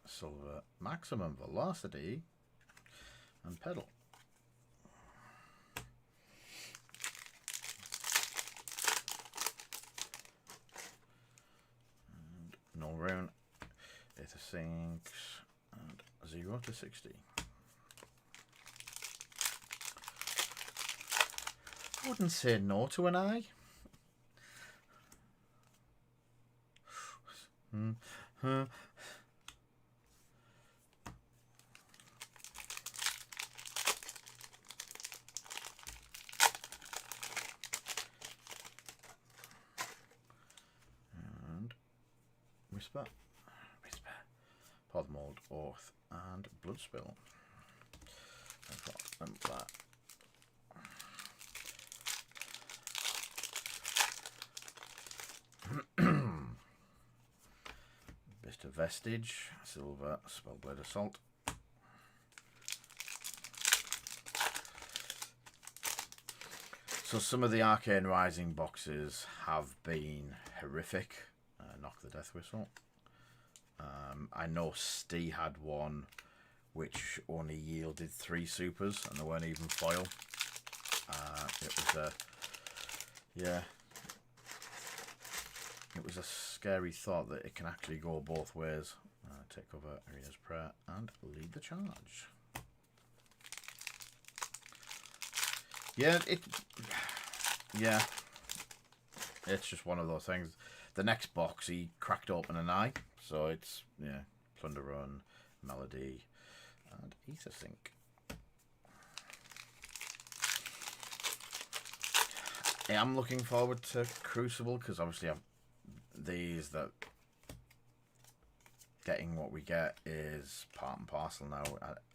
Silver Maximum Velocity and Pedal. No rune, 8 to 6, and 0 to 60. I wouldn't say no to an eye. And Whisper, Podmold, Oath, and Bloodspill. And that. Bit of Vestige, Silver, Spellblade Assault. So some of the Arcane Rising boxes have been horrific. Knock the Death Whistle. I know Stee had one which only yielded 3 supers and they weren't even foil. It was a it was a scary thought that it can actually go both ways. Take cover, Arena's Prayer, and lead the charge. Yeah, it's just one of those things. The next box he cracked open an eye, so it's Plunder Run, Melody, and Ether Sync. I'm looking forward to Crucible because obviously these that getting what we get is part and parcel now.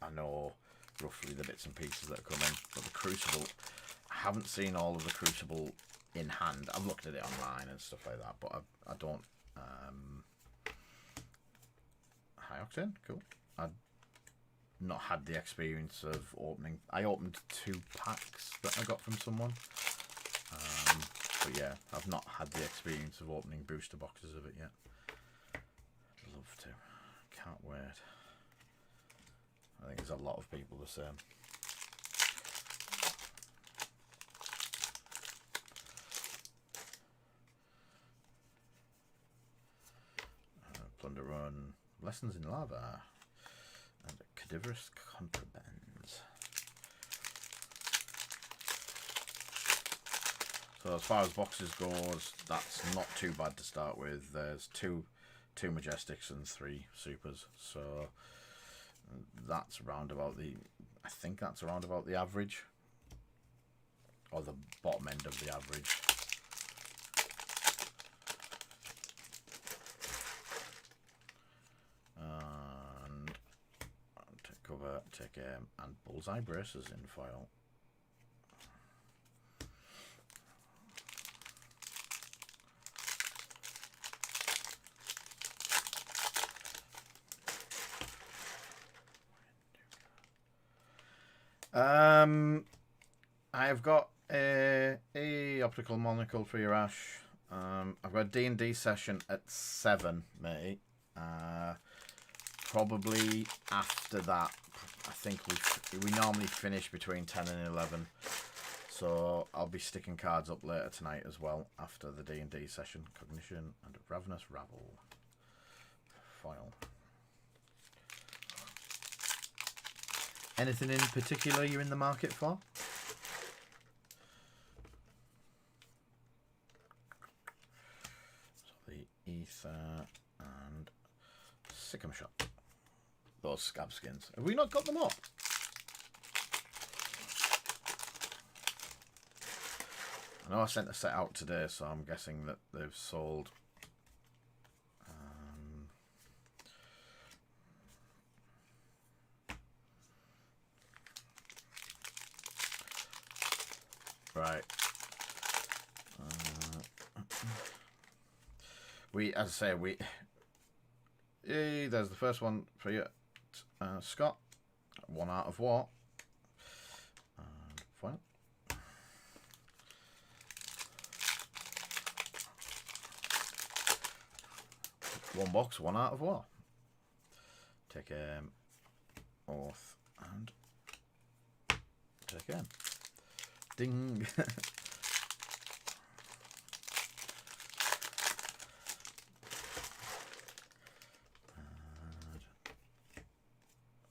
I know roughly the bits and pieces that are coming, but the Crucible, I haven't seen all of the Crucible in hand. I've looked at it online and stuff like that, but I don't. High Octane, cool. I've not had the experience of opening. I opened 2 packs that I got from someone. But yeah, I've not had the experience of opening booster boxes of it yet. I'd love to. Can't wait. I think there's a lot of people the same. Plunder Run, Lessons in Lava, and Cadaverous Contrabands. So as far as boxes goes, that's not too bad to start with. There's two Majestics and 3 Supers, so that's around about the, I think that's around about the average, or the bottom end of the average. And take cover, take aim, and Bullseye Braces in file. I've got a optical monocle for your Ash. I've got a D&D session at 7, mate. Probably after that, I think we normally finish between 10 and 11. So I'll be sticking cards up later tonight as well after the D&D session. Cognition and Ravenous Rabble. Foil. Anything in particular you're in the market for? So the Ether and Sycamore Shot. Those scab skins. Have we not got them up? I know I sent a set out today, so I'm guessing that they've sold. Right. As I say, there's the first one for you, Scott. 1 Art of War. And foil. One box, 1 Art of War. Take Oath and take in. Ding.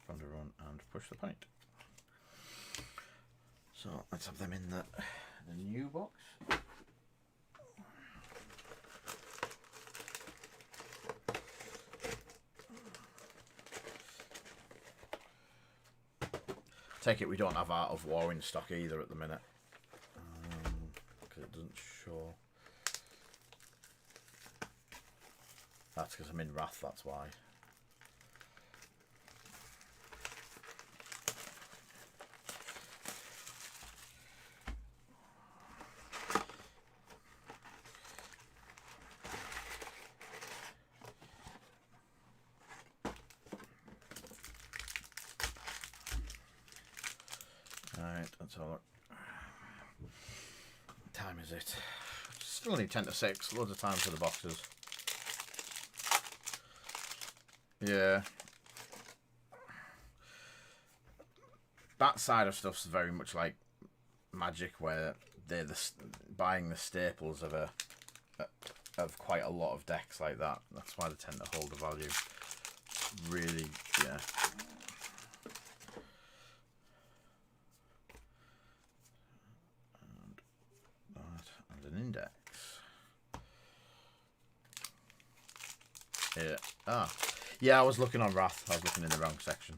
Thunder Run and Push the Point. So let's have them in the new box. Take it we don't have Art of War in stock either at the minute. Because it doesn't show. That's because I'm in Rathe, that's why. Alright, that's all. What time is it? Still only 10 to 6. Loads of time for the boxes. Yeah. That side of stuff's very much like Magic, where they're buying the staples of quite a lot of decks like that. That's why they tend to hold the value. Really, yeah. And an index. Yeah. Yeah, I was looking on Rathe. I was looking in the wrong section.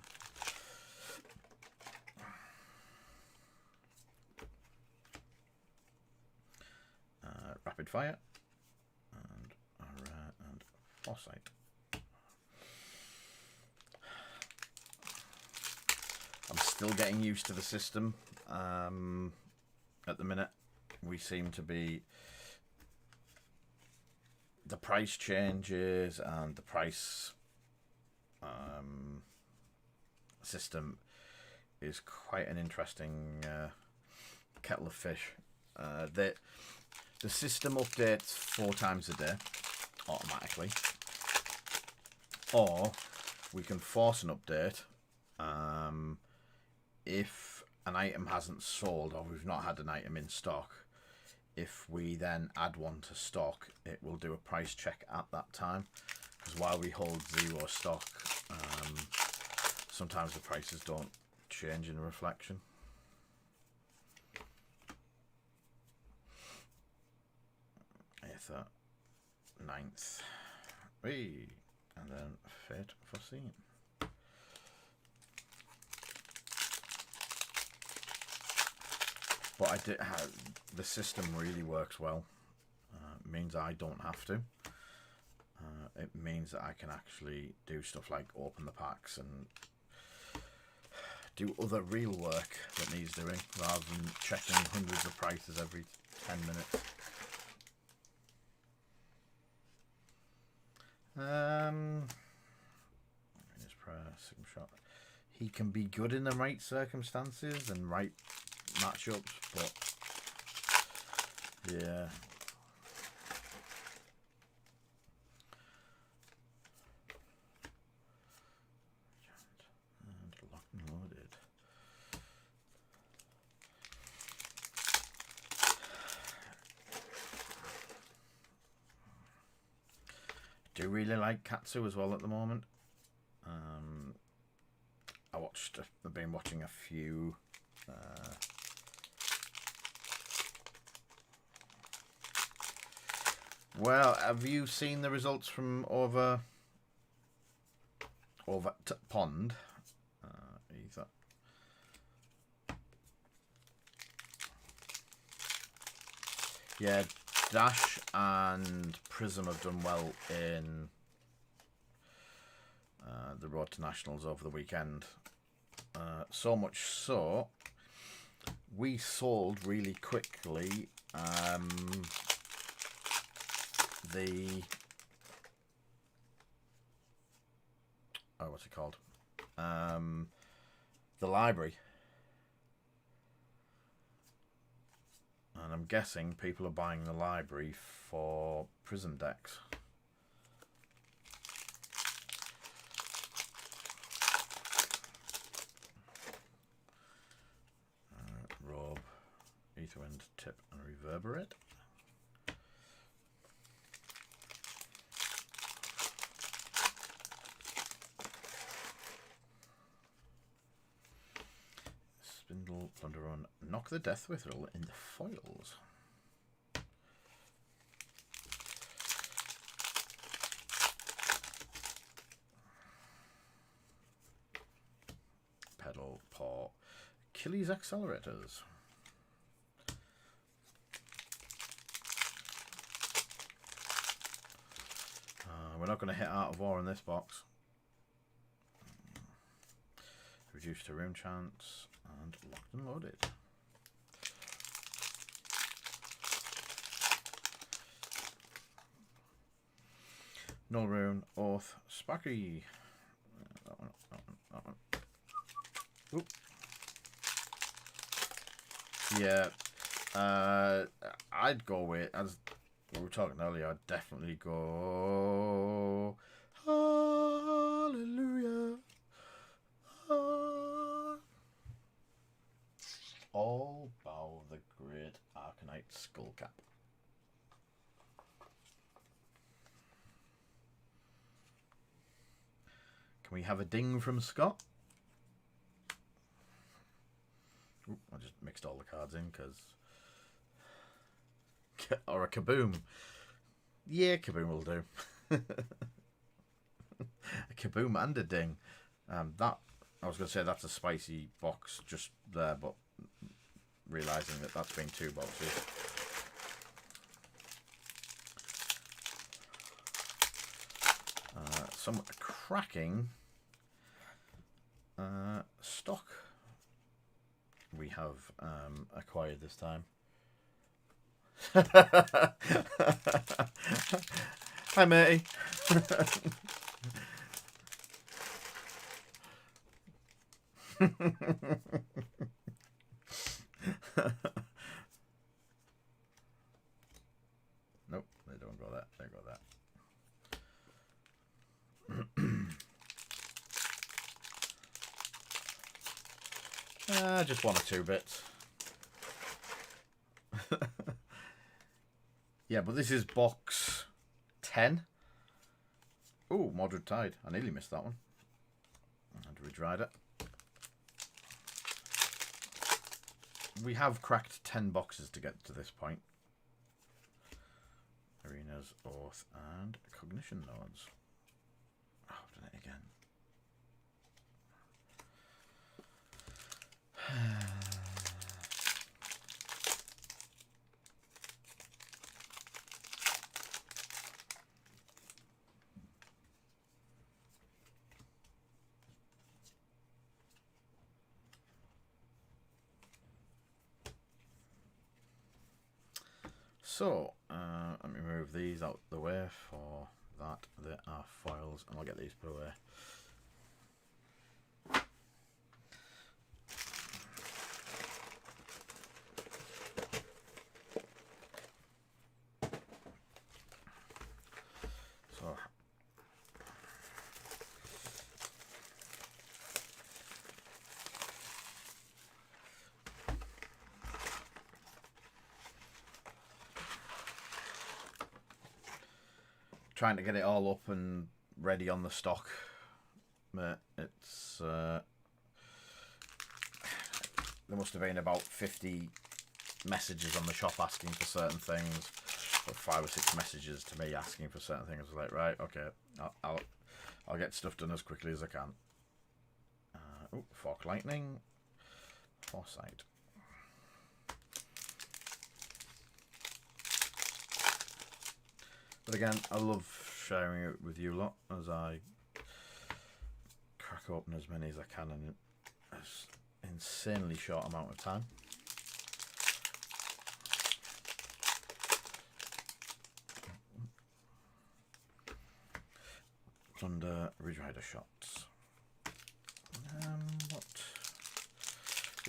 Rapid Fire. And Foresight. I'm still getting used to the system. At the minute, we seem to be... The price changes and the price system is quite an interesting kettle of fish. The system updates 4 times a day automatically, or we can force an update if an item hasn't sold or we've not had an item in stock. If we then add one to stock, it will do a price check at that time, because while we hold 0 stock, sometimes the prices don't change in reflection. Aether, 9th, and then Fate Foreseen. But I did have, the system really works well. It means I don't have to. It means that I can actually do stuff like open the packs and do other real work that needs doing, rather than checking hundreds of prices every 10 minutes. Prayer, Sigma Shot. he can be good in the right circumstances and right matchups, but yeah. And locked and loaded. Do really like Katsu as well at the moment. I've been watching a few well, have you seen the results from over pond? Either. Yeah, Dash and Prism have done well in the Road to Nationals over the weekend. So much so, we sold really quickly what's it called? The library. And I'm guessing people are buying the library for Prism decks. Robe, Aetherwind, Tip, and Reverberate. Spindle, Plunderon, Knock the Death Witherell in the foils. Pedal, Paw, Achilles Accelerators. We're not going to hit Art of War in this box. Reduced to Rune Chance and Locked and Loaded. Null Rune, Oath, Sparky. That one. Oop. Yeah, I'd go with, as we were talking earlier, I'd definitely go Hallelujah. All bow the great Arcanite Skullcap. Can we have a ding from Scott? Ooh, I just mixed all the cards in because... or a kaboom. Yeah, kaboom will do. A kaboom and a ding. That I was going to say that's a spicy box just there, but realising that that's been 2 boxes. Some cracking stock we have acquired this time. Hi, matey. Nope, they don't go that. They go that. Just 1 or 2 bits. Yeah, but this is box 10. Oh, Mordred Tide. I nearly missed that one. I had to redried it. We have cracked 10 boxes to get to this point. Arenas, Oath, and Cognition Nodes. Oh, I've done it again. So, let me move these out the way for that. There are foils, and I'll get these put away. trying to get it all up and ready on the stock. But it's there must have been about 50 messages on the shop asking for certain things, or 5 or 6 messages to me asking for certain things. I was like, right, okay, I'll get stuff done as quickly as I can. Oh, fork lightning, foresight. But again, I love sharing it with you lot as I crack open as many as I can in an insanely short amount of time. Plunder, Ridge Rider shots. What?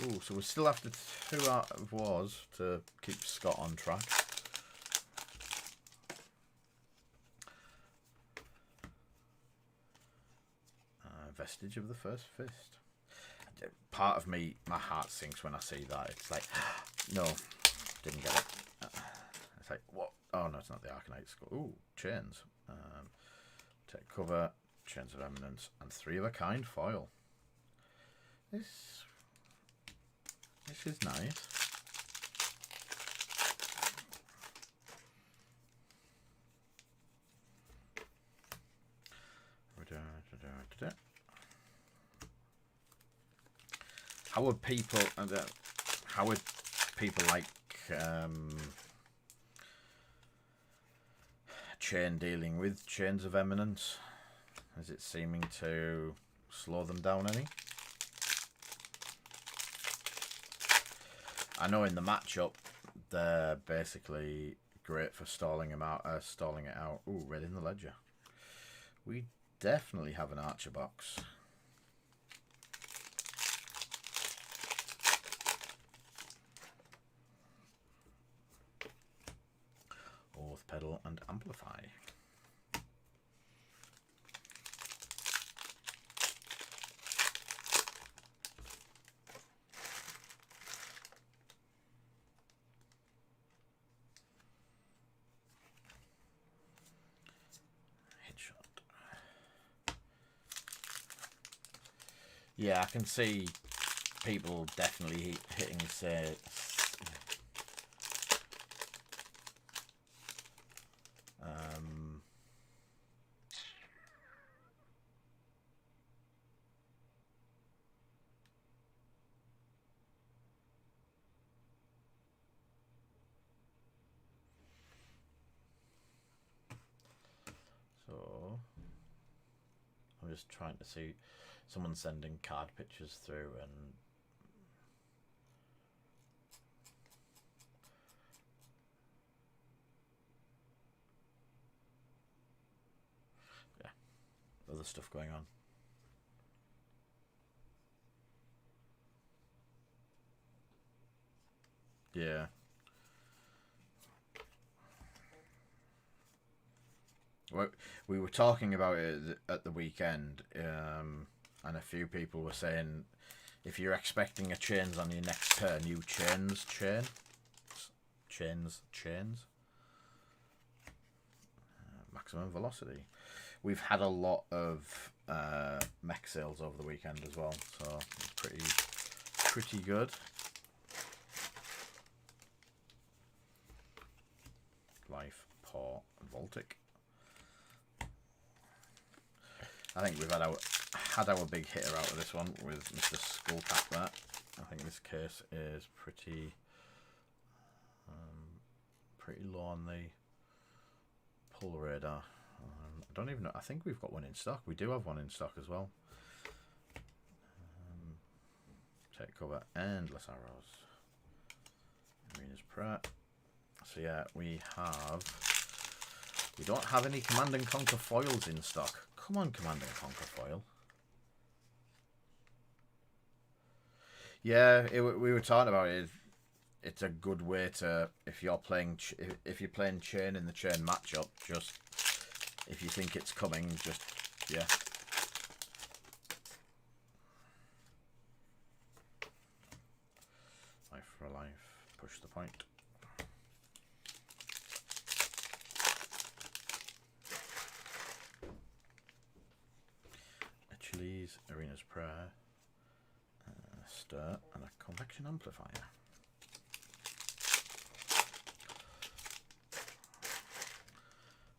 Oh, so we're still after 2 out of wars to keep Scott on track. Vestige of the First Fist. Part of me, my heart sinks when I see that. It's like, no, didn't get it. It's like, what? Oh no, it's not the Arcanite Skull. Ooh, chains. Take cover, Chains of Eminence, and 3 of a kind foil. This is nice. How would people like chain dealing with Chains of Eminence? Is it seeming to slow them down any? I know in the matchup they're basically great for stalling it out. Ooh, red in the ledger. We definitely have an Archer box. Oath Pedal and Amplify. Yeah, I can see people definitely hitting say so I'm just trying to see someone sending card pictures through, and yeah, other stuff going on. Yeah. Well, we were talking about it at the weekend, and a few people were saying if you're expecting a chains on your next turn, you chains. Maximum velocity. We've had a lot of mech sales over the weekend as well, so pretty good. Life, Paw, Voltic. I think we've had our big hitter out of this one with Mr. Skullcap there. I think this case is pretty low on the pull radar. I don't even know. I think we've got one in stock. We do have one in stock as well. Take cover, endless arrows. Arena's Pratt. So yeah, we don't have any Command and Conquer foils in stock. Come on, Command and Conquer foil. Yeah, we were talking about it. It's a good way to, if you're playing chain in the chain matchup, just if you think it's coming, just yeah. Life for a life, push the point. Rathe's Arena's Prayer, Stir, and a Convection Amplifier.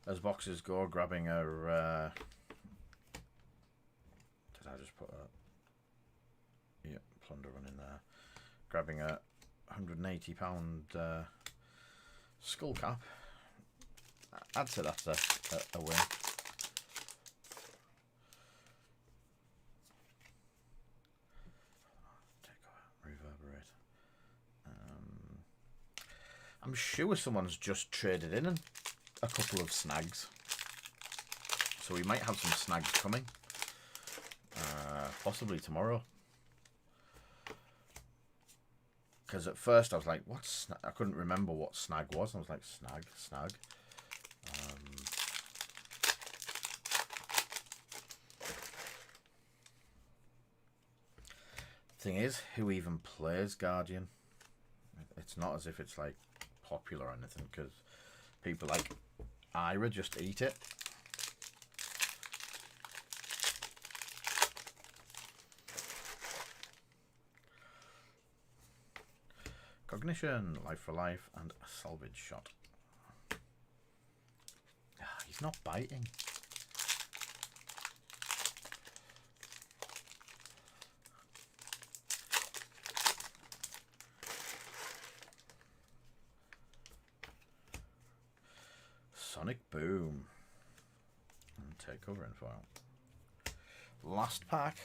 As boxes go, grabbing a... did I just put a... yeah, plunder run in there. Grabbing a £180 skull cap. I'd say that's a win. Reverberate. I'm sure someone's just traded in a couple of snags, so we might have some snags coming, possibly tomorrow. Because at first I was like, "What's?" I couldn't remember what snag was. I was like, "Snag." Thing is, who even plays Guardian? It's not as if it's like popular or anything, because people like Ira just eat it. Cognition, Life for Life, and a Salvage Shot. He's not biting. Sonic Boom. And Takeover and Foil. Last pack.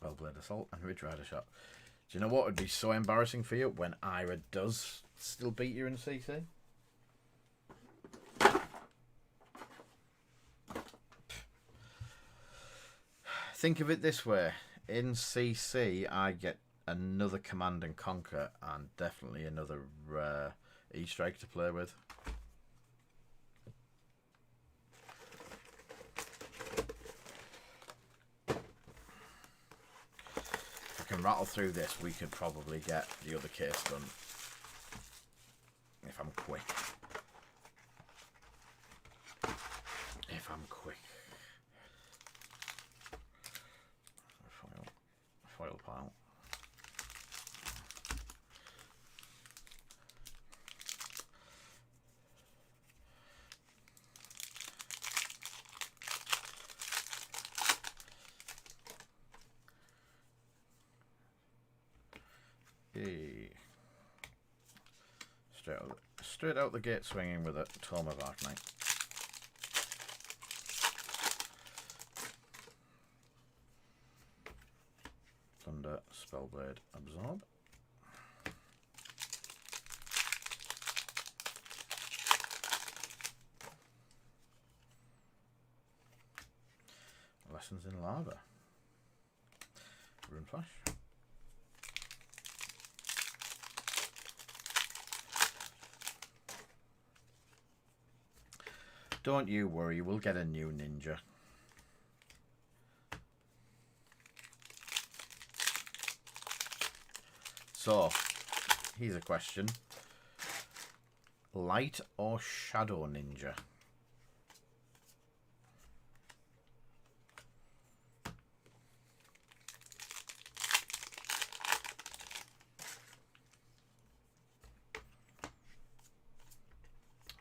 Spellblade Assault and Ridge Rider Shot. Do you know what would be so embarrassing for you when Ira does still beat you in CC? Think of it this way. In CC, I get another Command and Conquer and definitely another E-Strike to play with. If I can rattle through this, we could probably get the other case done. If I'm quick. If I'm quick. Foil pile. Hey. Straight out the gate swinging with a Tome of Arknight. Thunder, Spellblade, Absorb. Lessons in Lava. Rune Flash. Don't you worry, we'll get a new ninja. So, here's a question. Light or Shadow Ninja?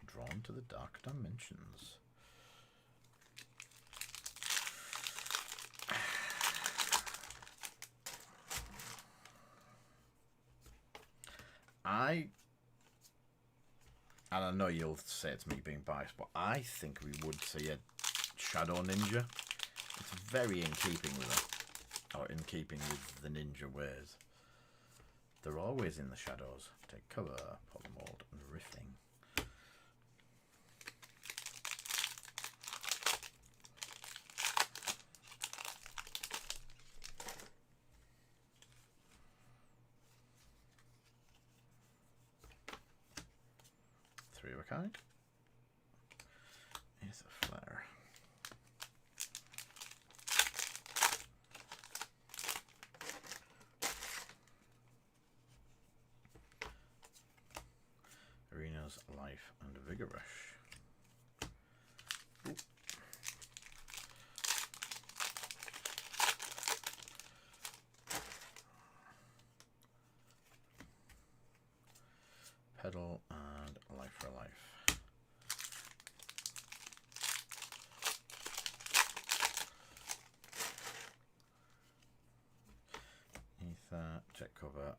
Drawn to the Dark Dimensions. And I know you'll say it's me being biased, but I think we would see a Shadow Ninja. It's very in keeping with it, or in keeping with the ninja ways. They're always in the shadows. Take cover, polymold, and riffing. Three of a kind. Here's a flare. life and vigorous. Ooh. Pedal and life for life. Ether, check cover,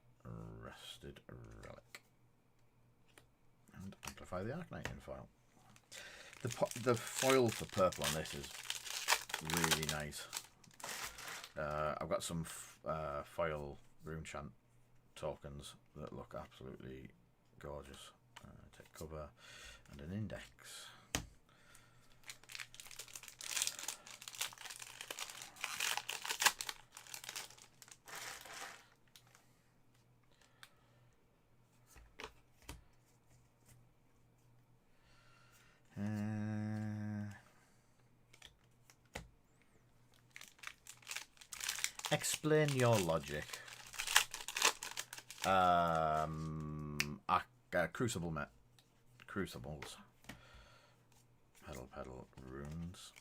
rested relic. And amplify the Arcanite in foil. The foil for purple on this is really nice. I've got some foil rune chant tokens that look absolutely gorgeous. Take cover and an index. Explain your logic. Crucible met. Crucibles. Pedal runes.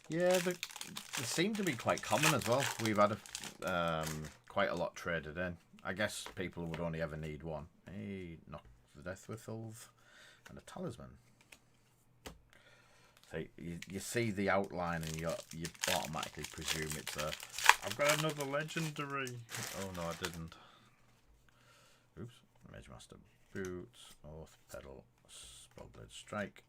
Yeah, they seem to be quite common as well. We've had quite a lot traded in. I guess people would only ever need one. Hey, knock the death whistles and a talisman. So you see the outline and you automatically presume it's a. I've got another legendary. Oh no, I didn't. Oops. Mage Master boots, Oath pedal, Spellblade strike.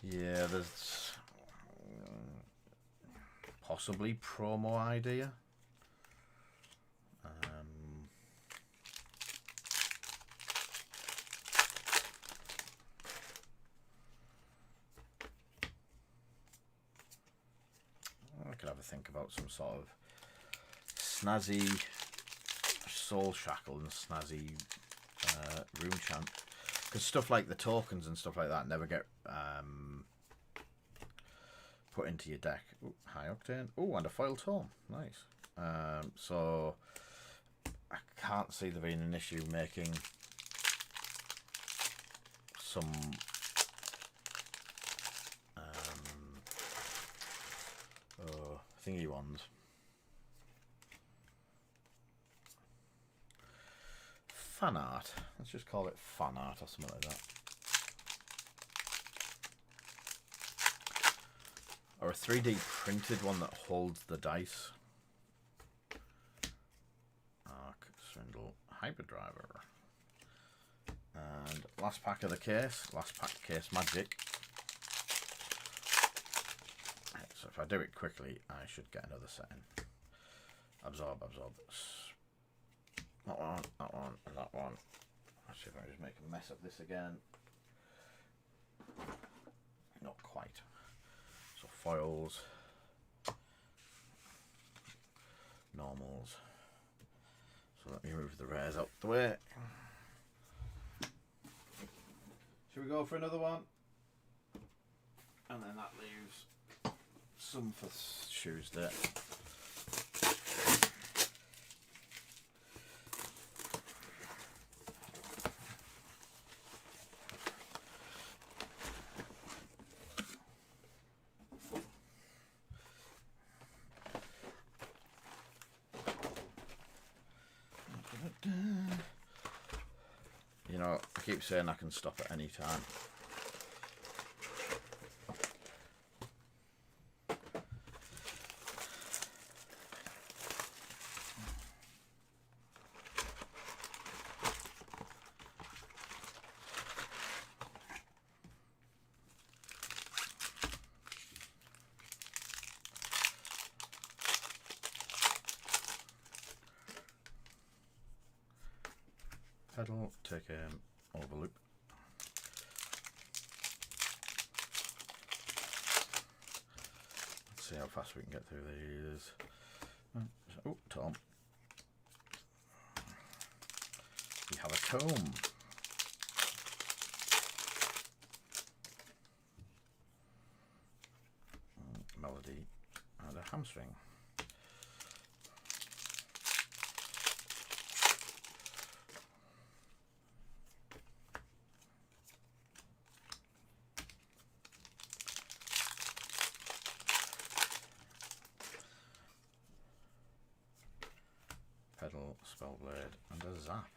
Yeah, there's possibly promo idea. I could have a think about some sort of snazzy soul shackle and snazzy rune chant. Because stuff like the tokens and stuff like that never get put into your deck. Ooh, high octane. Oh, and a foil tome. Nice. So I can't see there being an issue making some thingy ones. Fan art. Let's just call it fan art or something like that. Or a 3D printed one that holds the dice. Arc, Swindle, Hyperdriver. And last pack of the case. Last pack case magic. Right, so if I do it quickly, I should get another set in. Absorb, absorb. That one, that one, and that one. Actually, if I just make a mess of this again. Not quite. So foils. Normals. So let me move the rares out the way. Should we go for another one? And then that leaves some for Tuesday. You know, I keep saying I can stop at any time. Pedal, take overloop. Let's see how fast we can get through these. Oh, Tom. We have a comb. Melody and a hamstring. Pedal, spell blade, and a zap.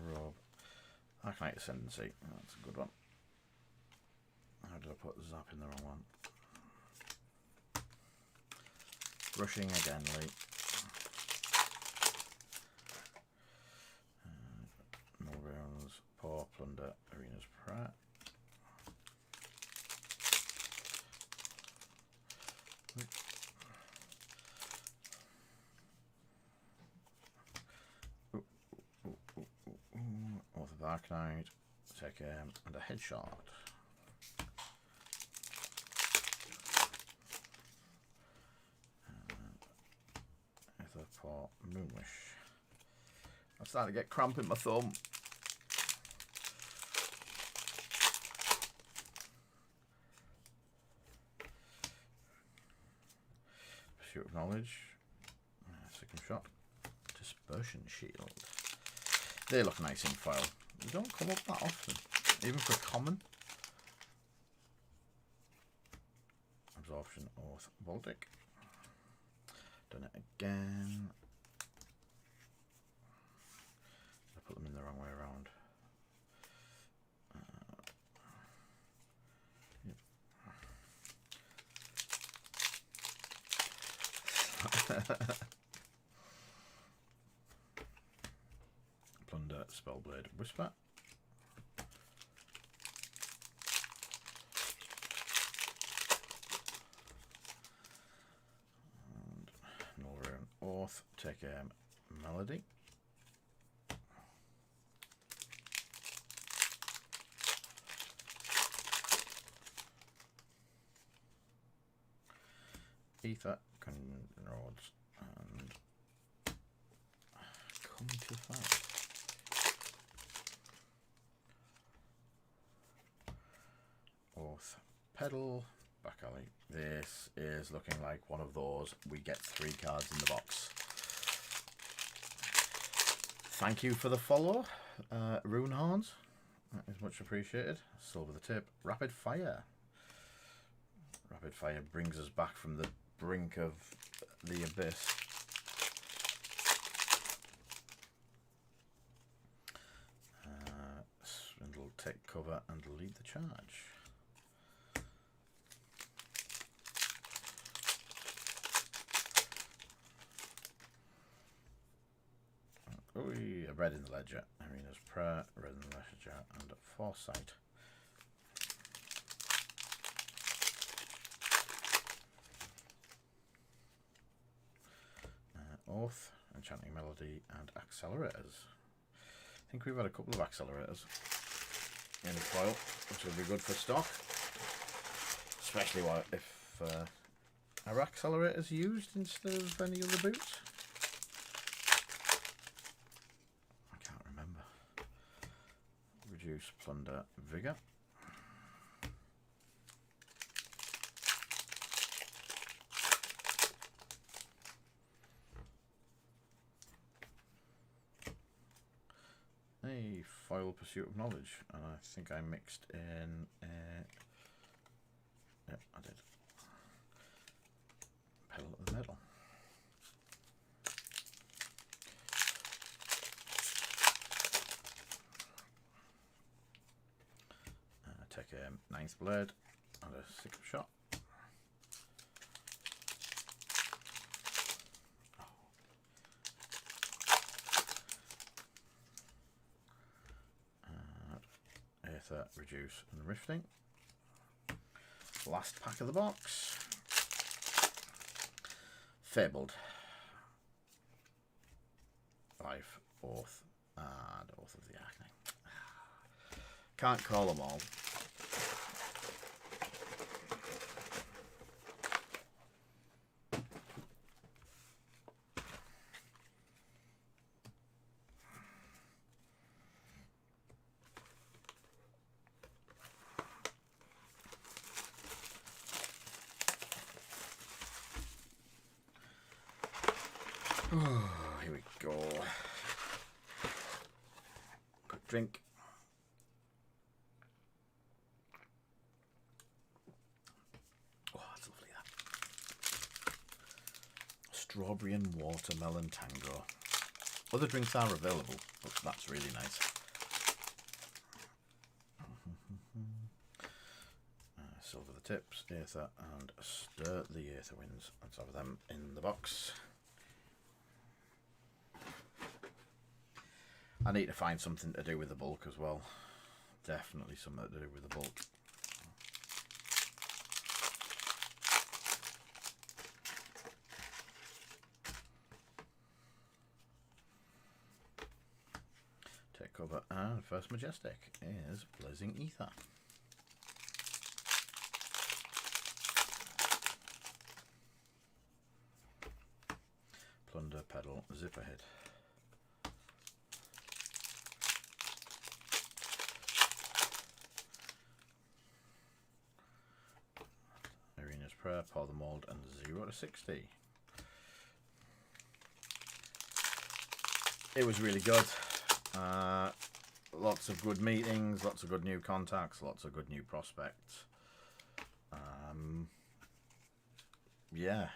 Rob. Arcanite Ascendancy. That's a good one. How did I put zap in the wrong one? Rushing again, Lee. No rounds. Paw, Plunder, Arena's Pratt. Oath of Arcanite, take aim, and a headshot. Etherport, Moonwish. I'm starting to get cramp in my thumb. Pursuit of Knowledge. Second shot. Dispersion Shield. They look nice in foil. They don't come up that often, even for common. Absorption, Oath, Baltic. Done it again. I put them in the wrong way around. Yep. Plunder, Spellblade, Whisper. And null rune, Oath, take aim, Melody. Ether, Conroads, and come to fight. Oath, Pedal, Back Alley. This is looking like one of those. We get 3 cards in the box. Thank you for the follow, Rune Horns. That is much appreciated. Silver the tip. Rapid Fire. Rapid Fire brings us back from the brink of the abyss. Swindle, take cover, and lead the charge. Oh, a red in the ledger. Arena's Prayer, red in the ledger, and Foresight. Oath, Enchanting Melody, and Accelerators. I think we've had a couple of Accelerators in foil, which will be good for stock. Especially if are Accelerators used instead of any other boots? I can't remember. Reduce, Plunder, Vigor. A foil Pursuit of Knowledge, and I think I mixed in yep, I did. Pedal of the Metal. Take a 9th Blade and a 6th shot. Aether, Reduce, and Rifting. Last pack of the box. Fabled. Life, Oath, and Oath of the Acne. Can't call them all. Oh, here we go. Quick drink. Oh, that's lovely, that. Strawberry and watermelon tango. Other drinks are available, but that's really nice. Silver the tips, aether, and stir the aether winds. Let's have them in the box. I need to find something to do with the bulk as well. Definitely something to do with the bulk. Take cover, and first Majestic is Blazing Ether. Plunder, Pedal, Zip Ahead. Arena's Prayer, Pour the Mold, and 0 to 60. It was really good. Lots of good meetings, lots of good new contacts, lots of good new prospects. Yeah.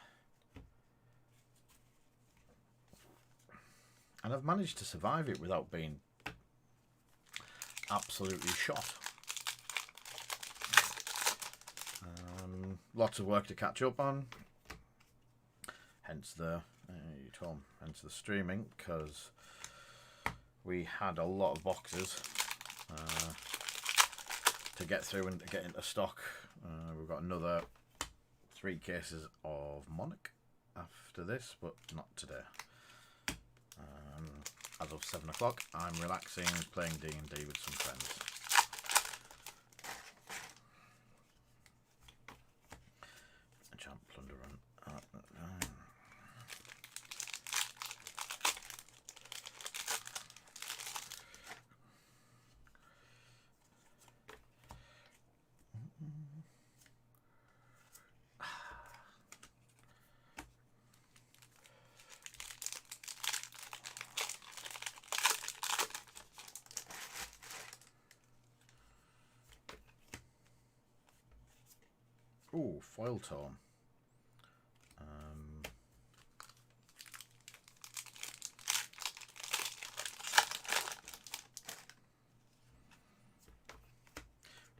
And I've managed to survive it without being absolutely shot. Lots of work to catch up on. Hence the streaming, because we had a lot of boxes to get through and to get into stock. We've got another 3 cases of Monarch after this, but not today. As of 7 o'clock, I'm relaxing, playing D&D with some friends. Enchant, Plunder, Run. Ooh, Foil Tome.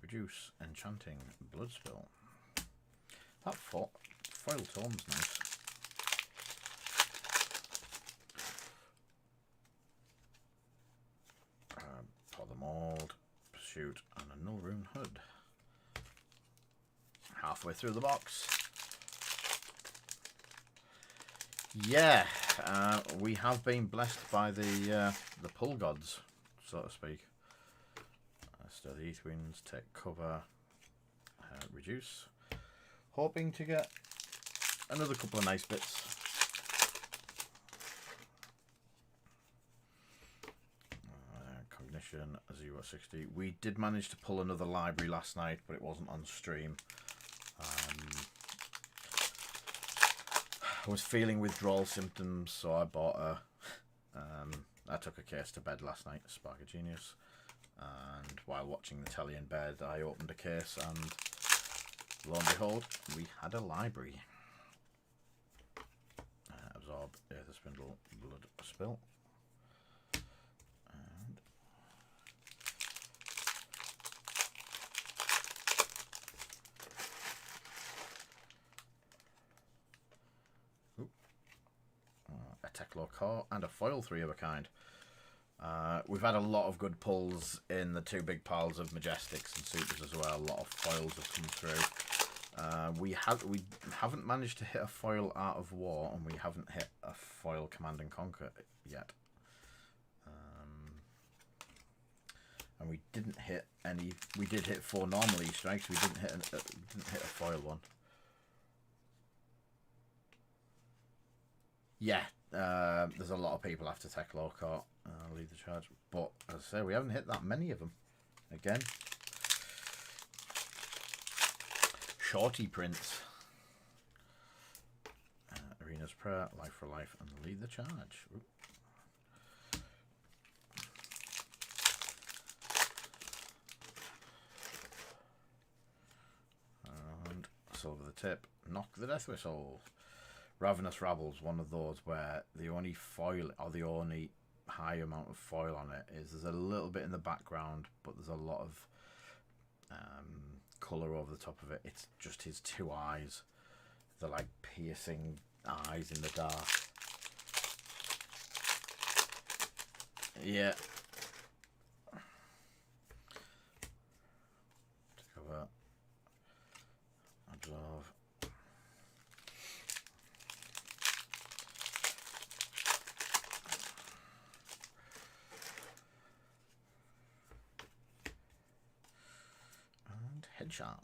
Reduce Enchanting Bloodspill. That Foil Tome's nice. Pour the Mold, Pursuit, and a Null Rune Hood. Halfway through the box. Yeah, we have been blessed by the pull gods, so to speak. Stir the East Winds, take cover, reduce. Hoping to get another couple of nice bits. Cognition, 060. We did manage to pull another library last night, but it wasn't on stream. I was feeling withdrawal symptoms, so I bought I took a case to bed last night, Spark of Genius, and while watching the telly in bed, I opened a case, and lo and behold, we had a library. Absorb, Aether Spindle, Blood Spill. Techlore Core and a foil 3 of a kind. We've had a lot of good pulls in the 2 big piles of Majestics and Supers as well. A lot of foils have come through. We haven't managed to hit a foil Art of War, and we haven't hit a foil Command and Conquer yet. And we didn't hit any. We did hit 4 normal E-strikes. We didn't hit a foil one. Yeah, there's a lot of people after Tech Law Court. Lead the charge. But as I say, we haven't hit that many of them. Again. Shorty Prince. Arena's Prayer, Life for Life, and Lead the Charge. Ooh. And Silver the Tip. Knock the Death Whistle. Ravenous Rabble's one of those where the only foil, or the only high amount of foil on it is there's a little bit in the background, but there's a lot of colour over the top of it. It's just his 2 eyes. They're like piercing eyes in the dark. Yeah. Take over. Absorb. And headshot.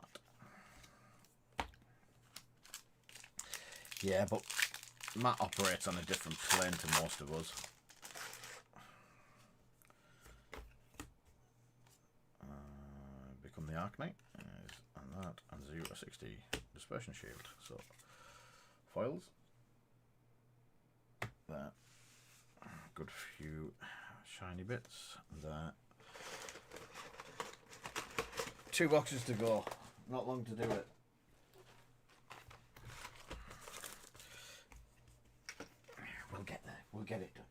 Yeah, but Matt operates on a different plane to most of us. Become the Arc Knight, and that, and 0 to 60 Dispersion Shield. So, foils. There. Good few shiny bits. There. 2 boxes to go. Not long to do it. We'll get there. We'll get it done.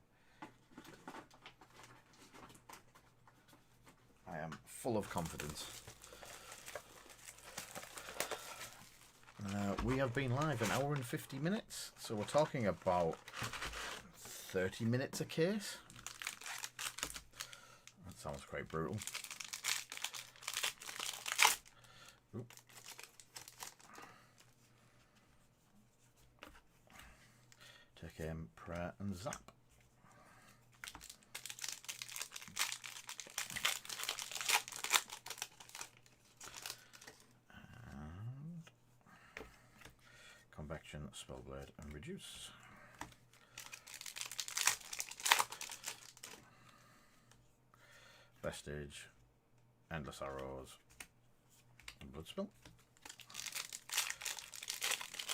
I am full of confidence. We have been live an hour and 50 minutes. So we're talking about 30 minutes a case. That sounds quite brutal. Oop. Take aim, prayer, and zap. And convection, spellblade, and reduce. Vestige, endless arrows, and blood spill.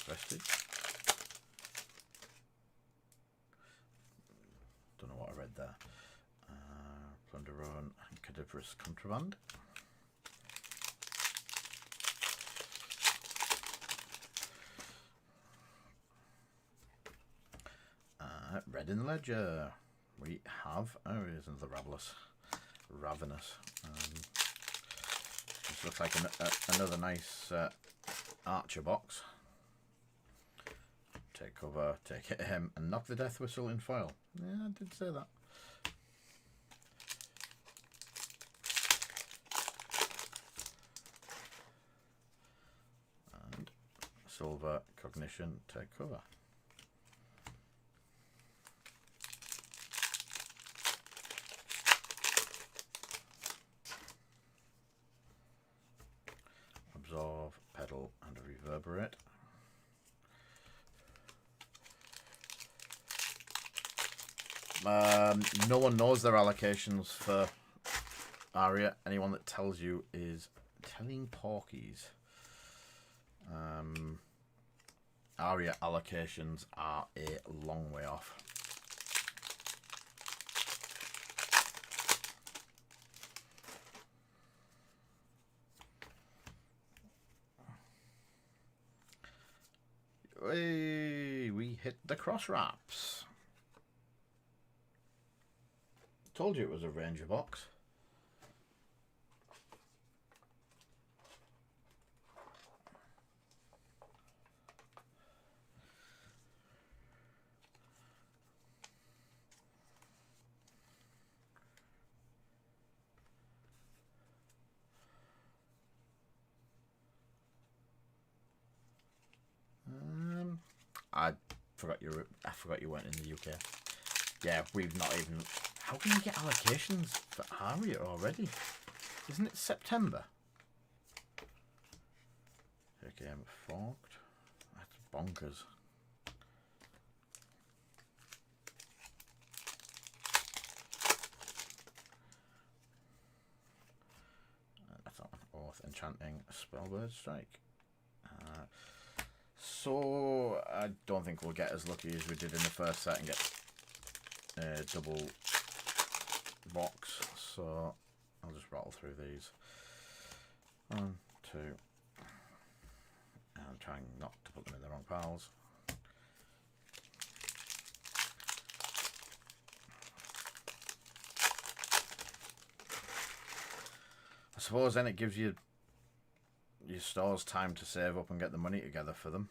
Vestige. Don't know what I read there. Plunderon and Cadaverous Contraband. Red in the Ledger. We have, oh, here's another Ravenous. This looks like another nice Archer box. Take cover, take him, and knock the Death Whistle in foil. Yeah, I did say that. And silver cognition, take cover. Absorb, pedal, and reverberate. No one knows their allocations for Aria. Anyone that tells you is telling porkies. Aria allocations are a long way off. Hey, we hit the cross wraps. Told you it was a Ranger box. I forgot you weren't in the UK. Yeah, we've not even. How can you get allocations for Aria already? Isn't it September? Okay, I'm forked. That's bonkers. That's not Oath, Enchanting, Spellbird Strike. So I don't think we'll get as lucky as we did in the first set and get a double box. So I'll just rattle through these. 1, 2, and I'm trying not to put them in the wrong piles. I suppose then it gives you your stores time to save up and get the money together for them.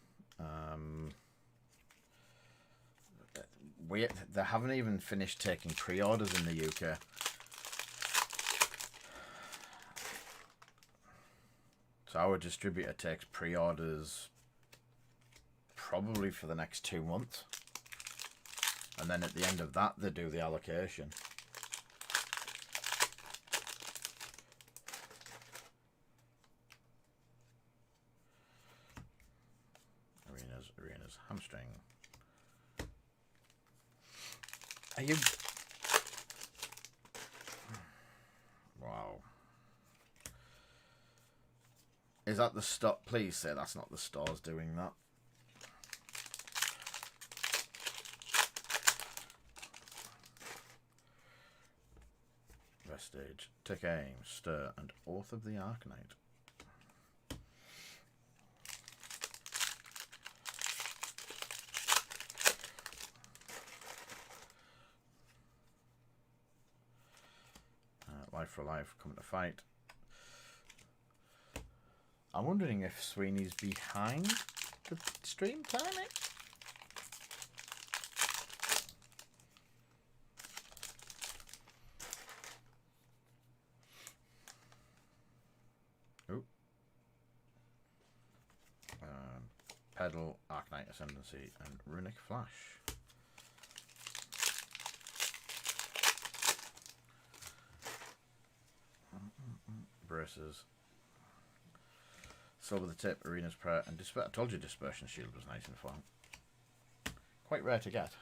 They haven't even finished taking pre-orders in the UK. So our distributor takes pre-orders probably for the next 2 months. And then at the end of that, they do the allocation. Arenas, hamstring. Are you... Wow. Is that the store? Please say that's not the stores doing that. Vestige, Take Aim, Stir, and Oath of the Arcanite. Life for Life, Coming to Fight. I'm wondering if Sweeney's behind the stream timing. Oh. Pedal, Arcanite Ascendancy, and Runic Flash. Braces. Silver the Tip, Arena's Prayer, and I told you Dispersion Shield was nice and fun. Quite rare to get.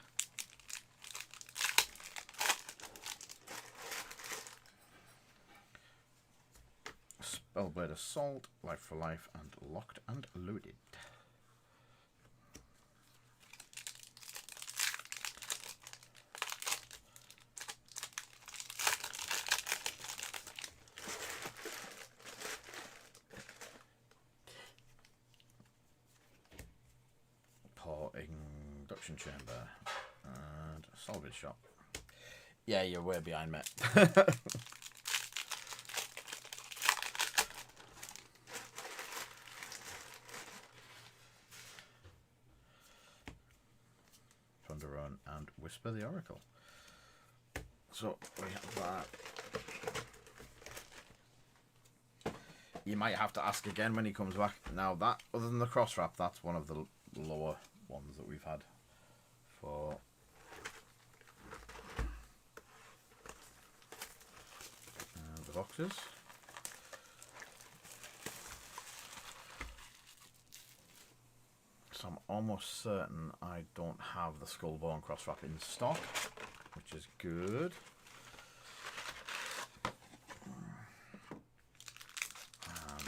Spellblade Assault, Life for Life, and Locked and Loaded. Induction Chamber and Salvage Shop. Yeah, you're way behind me. Thunder Run and Whisper the Oracle. So we have that. You might have to ask again when he comes back. Now that, other than the cross wrap, that's one of the lower ones that we've had for the boxes. So I'm almost certain I don't have the Skullbone cross wrap in stock, which is good.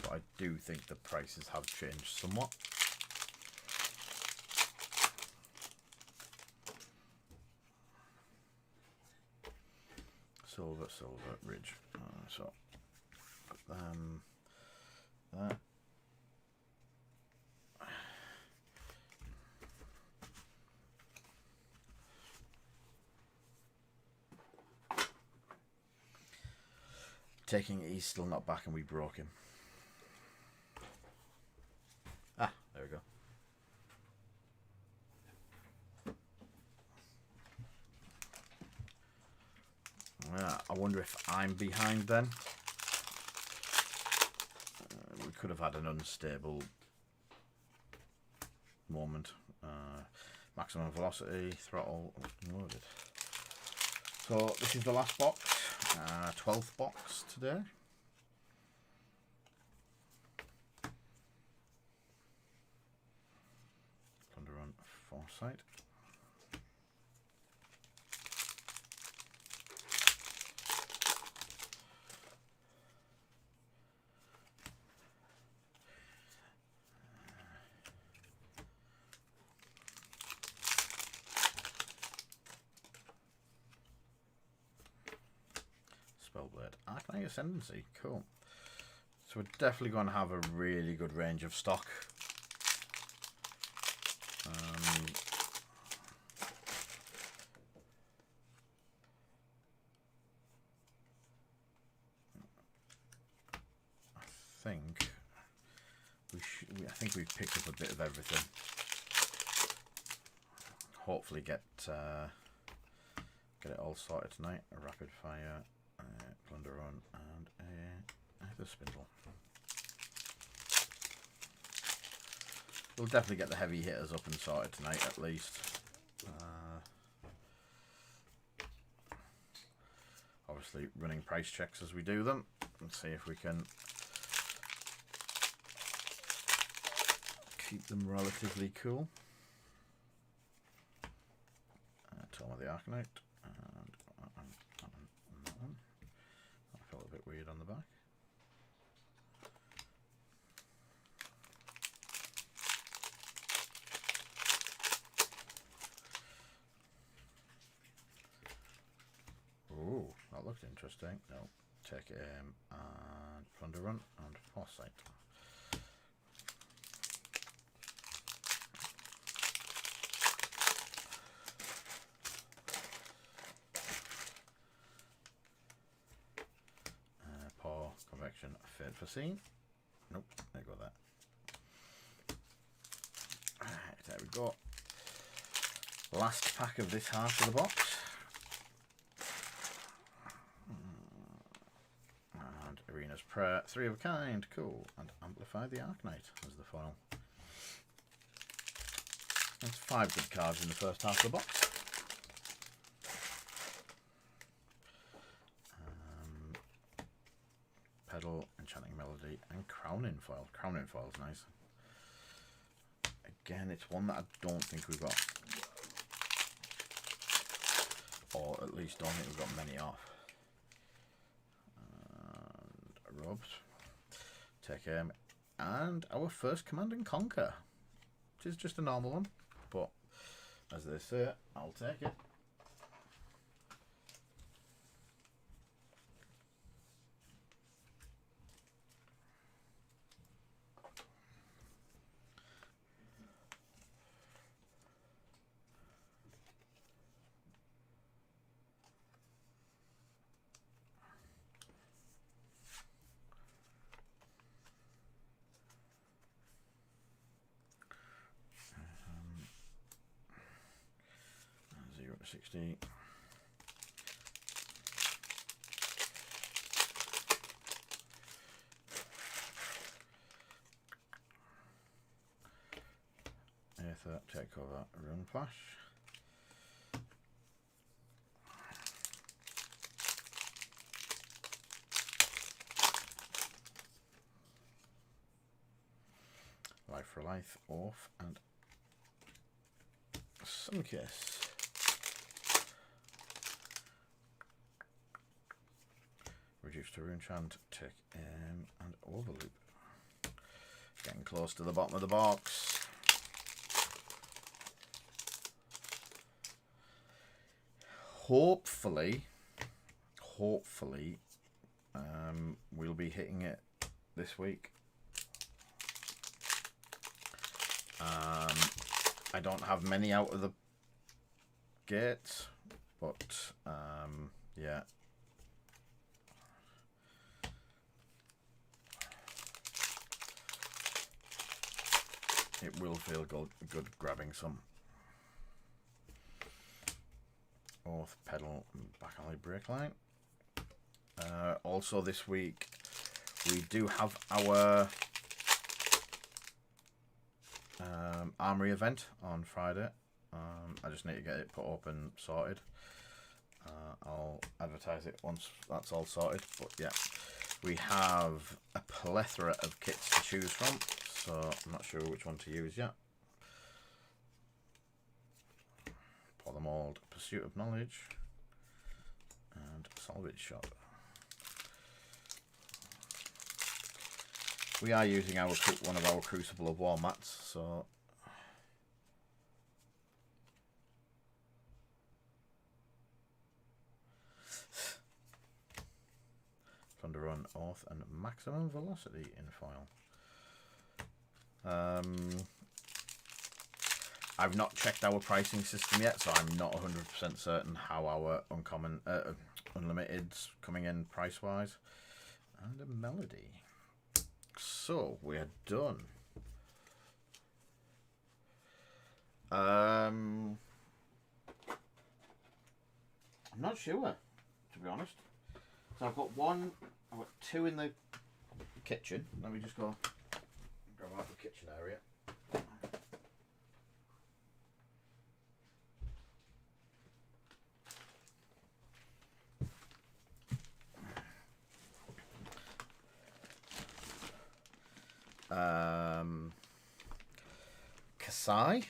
But I do think the prices have changed somewhat. Silver, Ridge. So, that. Taking it, he's still not back, and we broke him. Ah, there we go. Yeah, I wonder if I'm behind then. We could have had an unstable moment. Maximum velocity, throttle, loaded. So this is the last box, 12th box today. foresight. Spellblade. Arcane Ascendancy. Cool. So we're definitely going to have a really good range of stock. I think we've picked up a bit of everything. Hopefully get it all sorted tonight. A rapid fire, plunder run, and the spindle. We'll definitely get the heavy hitters up and sorted tonight at least. Obviously running price checks as we do them and see if we can keep them relatively cool. Tome of the Arcanite, and that one. I felt a bit weird on the back. Ooh, that looked interesting. No, take aim and plunder run and foresight. Convection, fed for scene. Nope, there you go. That. Alright, there we go. Last pack of this half of the box. And Arena's Prayer, 3 of a kind, cool. And Amplify the Arcanite as the foil. That's 5 good cards in the first half of the box. Pedal, Enchanting Melody, and Crowning Foil. Crowning Foil is nice. Again, it's one that I don't think we've got. Or at least don't think we've got many off. And Robes. Take aim. And our first Command and Conquer. Which is just a normal one. But, as they say, I'll take it. to 60. Aether, Takeover, Rune Flash. Life for Life, Off, and Sunkiss. Reduce to Rune Chant, Take Aim, and Overloop. Getting close to the bottom of the box. Hopefully, we'll be hitting it this week. I don't have many out of the gate, but yeah. It will feel good grabbing some. Oath, Pedal, Back Alley, Brake Line. Also this week, we do have our Armory event on Friday. I just need to get it put up and sorted. I'll advertise it once that's all sorted. But yeah, we have a plethora of kits to choose from, so I'm not sure which one to use yet. Pursuit of Knowledge, and Salvage Shop. We are using our one of our Crucible of War mats, so Thunder on Oath and Maximum Velocity in foil. I've not checked our pricing system yet, so I'm not 100% certain how our uncommon unlimited's coming in price wise. And a Melody. So we're done. I'm not sure, to be honest. So I've got two in the kitchen. Let me just go out the kitchen area. Kasai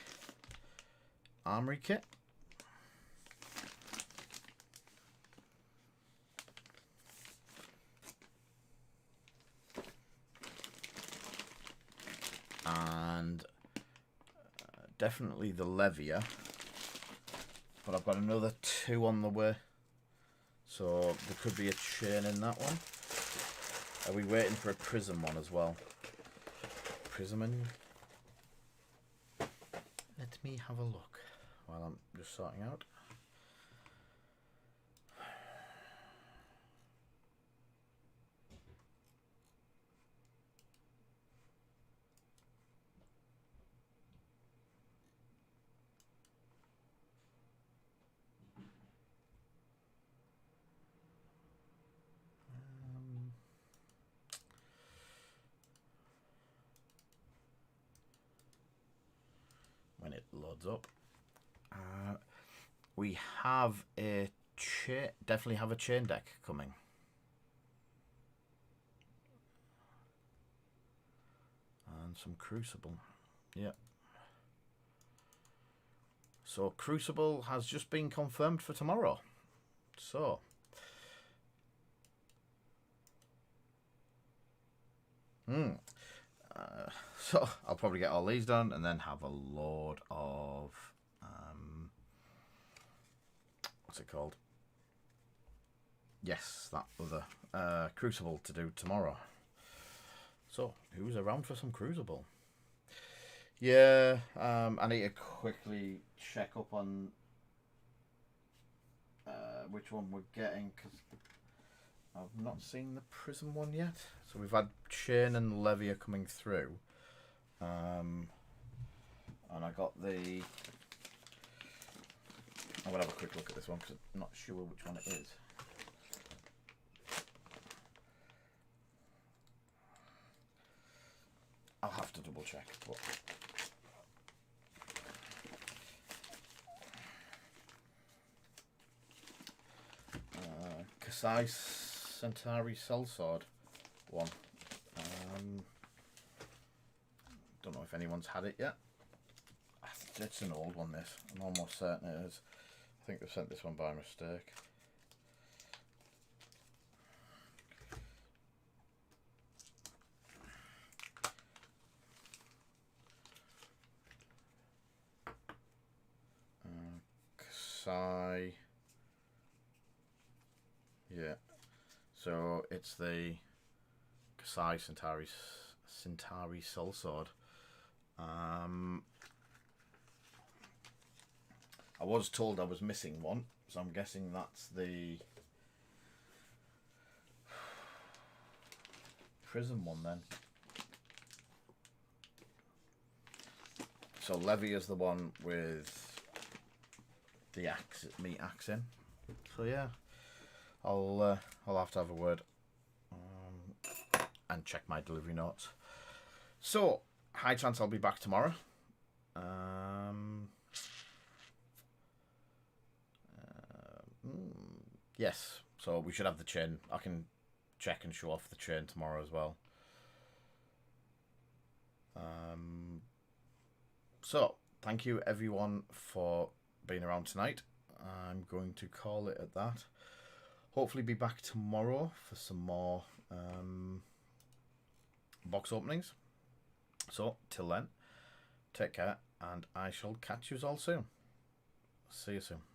Armory Kit. And definitely the Levier, but I've got another 2 on the way, so there could be a chain in that one. Are we waiting for a Prism one as well? Prism. Let me have a look while I'm just sorting out. When it loads up, we have a definitely have a chain deck coming. And some Crucible. Yep. So Crucible has just been confirmed for tomorrow. So so I'll probably get all these done and then have a load of what's it called? Yes, that other Crucible to do tomorrow. So who's around for some Crucible? Yeah, I need to quickly check up on which one we're getting, because I've not seen the Prism one yet. So we've had Chain and Levier coming through. And I got the... I'm going to have a quick look at this one because I'm not sure which one it is. I'll have to double check. But... Kasai Centauri Sellsword one. Don't know if anyone's had it yet. It's an old one, this. I'm almost certain it is. I think they've sent this one by mistake. Kasai. Yeah. So it's the Kasai Centauri Sellsword. I was told I was missing one, so I'm guessing that's the Prism one then. So Levy is the one with the meat axe in. So yeah, I'll have to have a word and check my delivery notes. So high chance I'll be back tomorrow. Yes, so we should have the chain. I can check and show off the chain tomorrow as well. So thank you everyone for being around tonight. I'm going to call it at that. Hopefully be back tomorrow for some more box openings. So, till then, take care, and I shall catch you all soon. See you soon.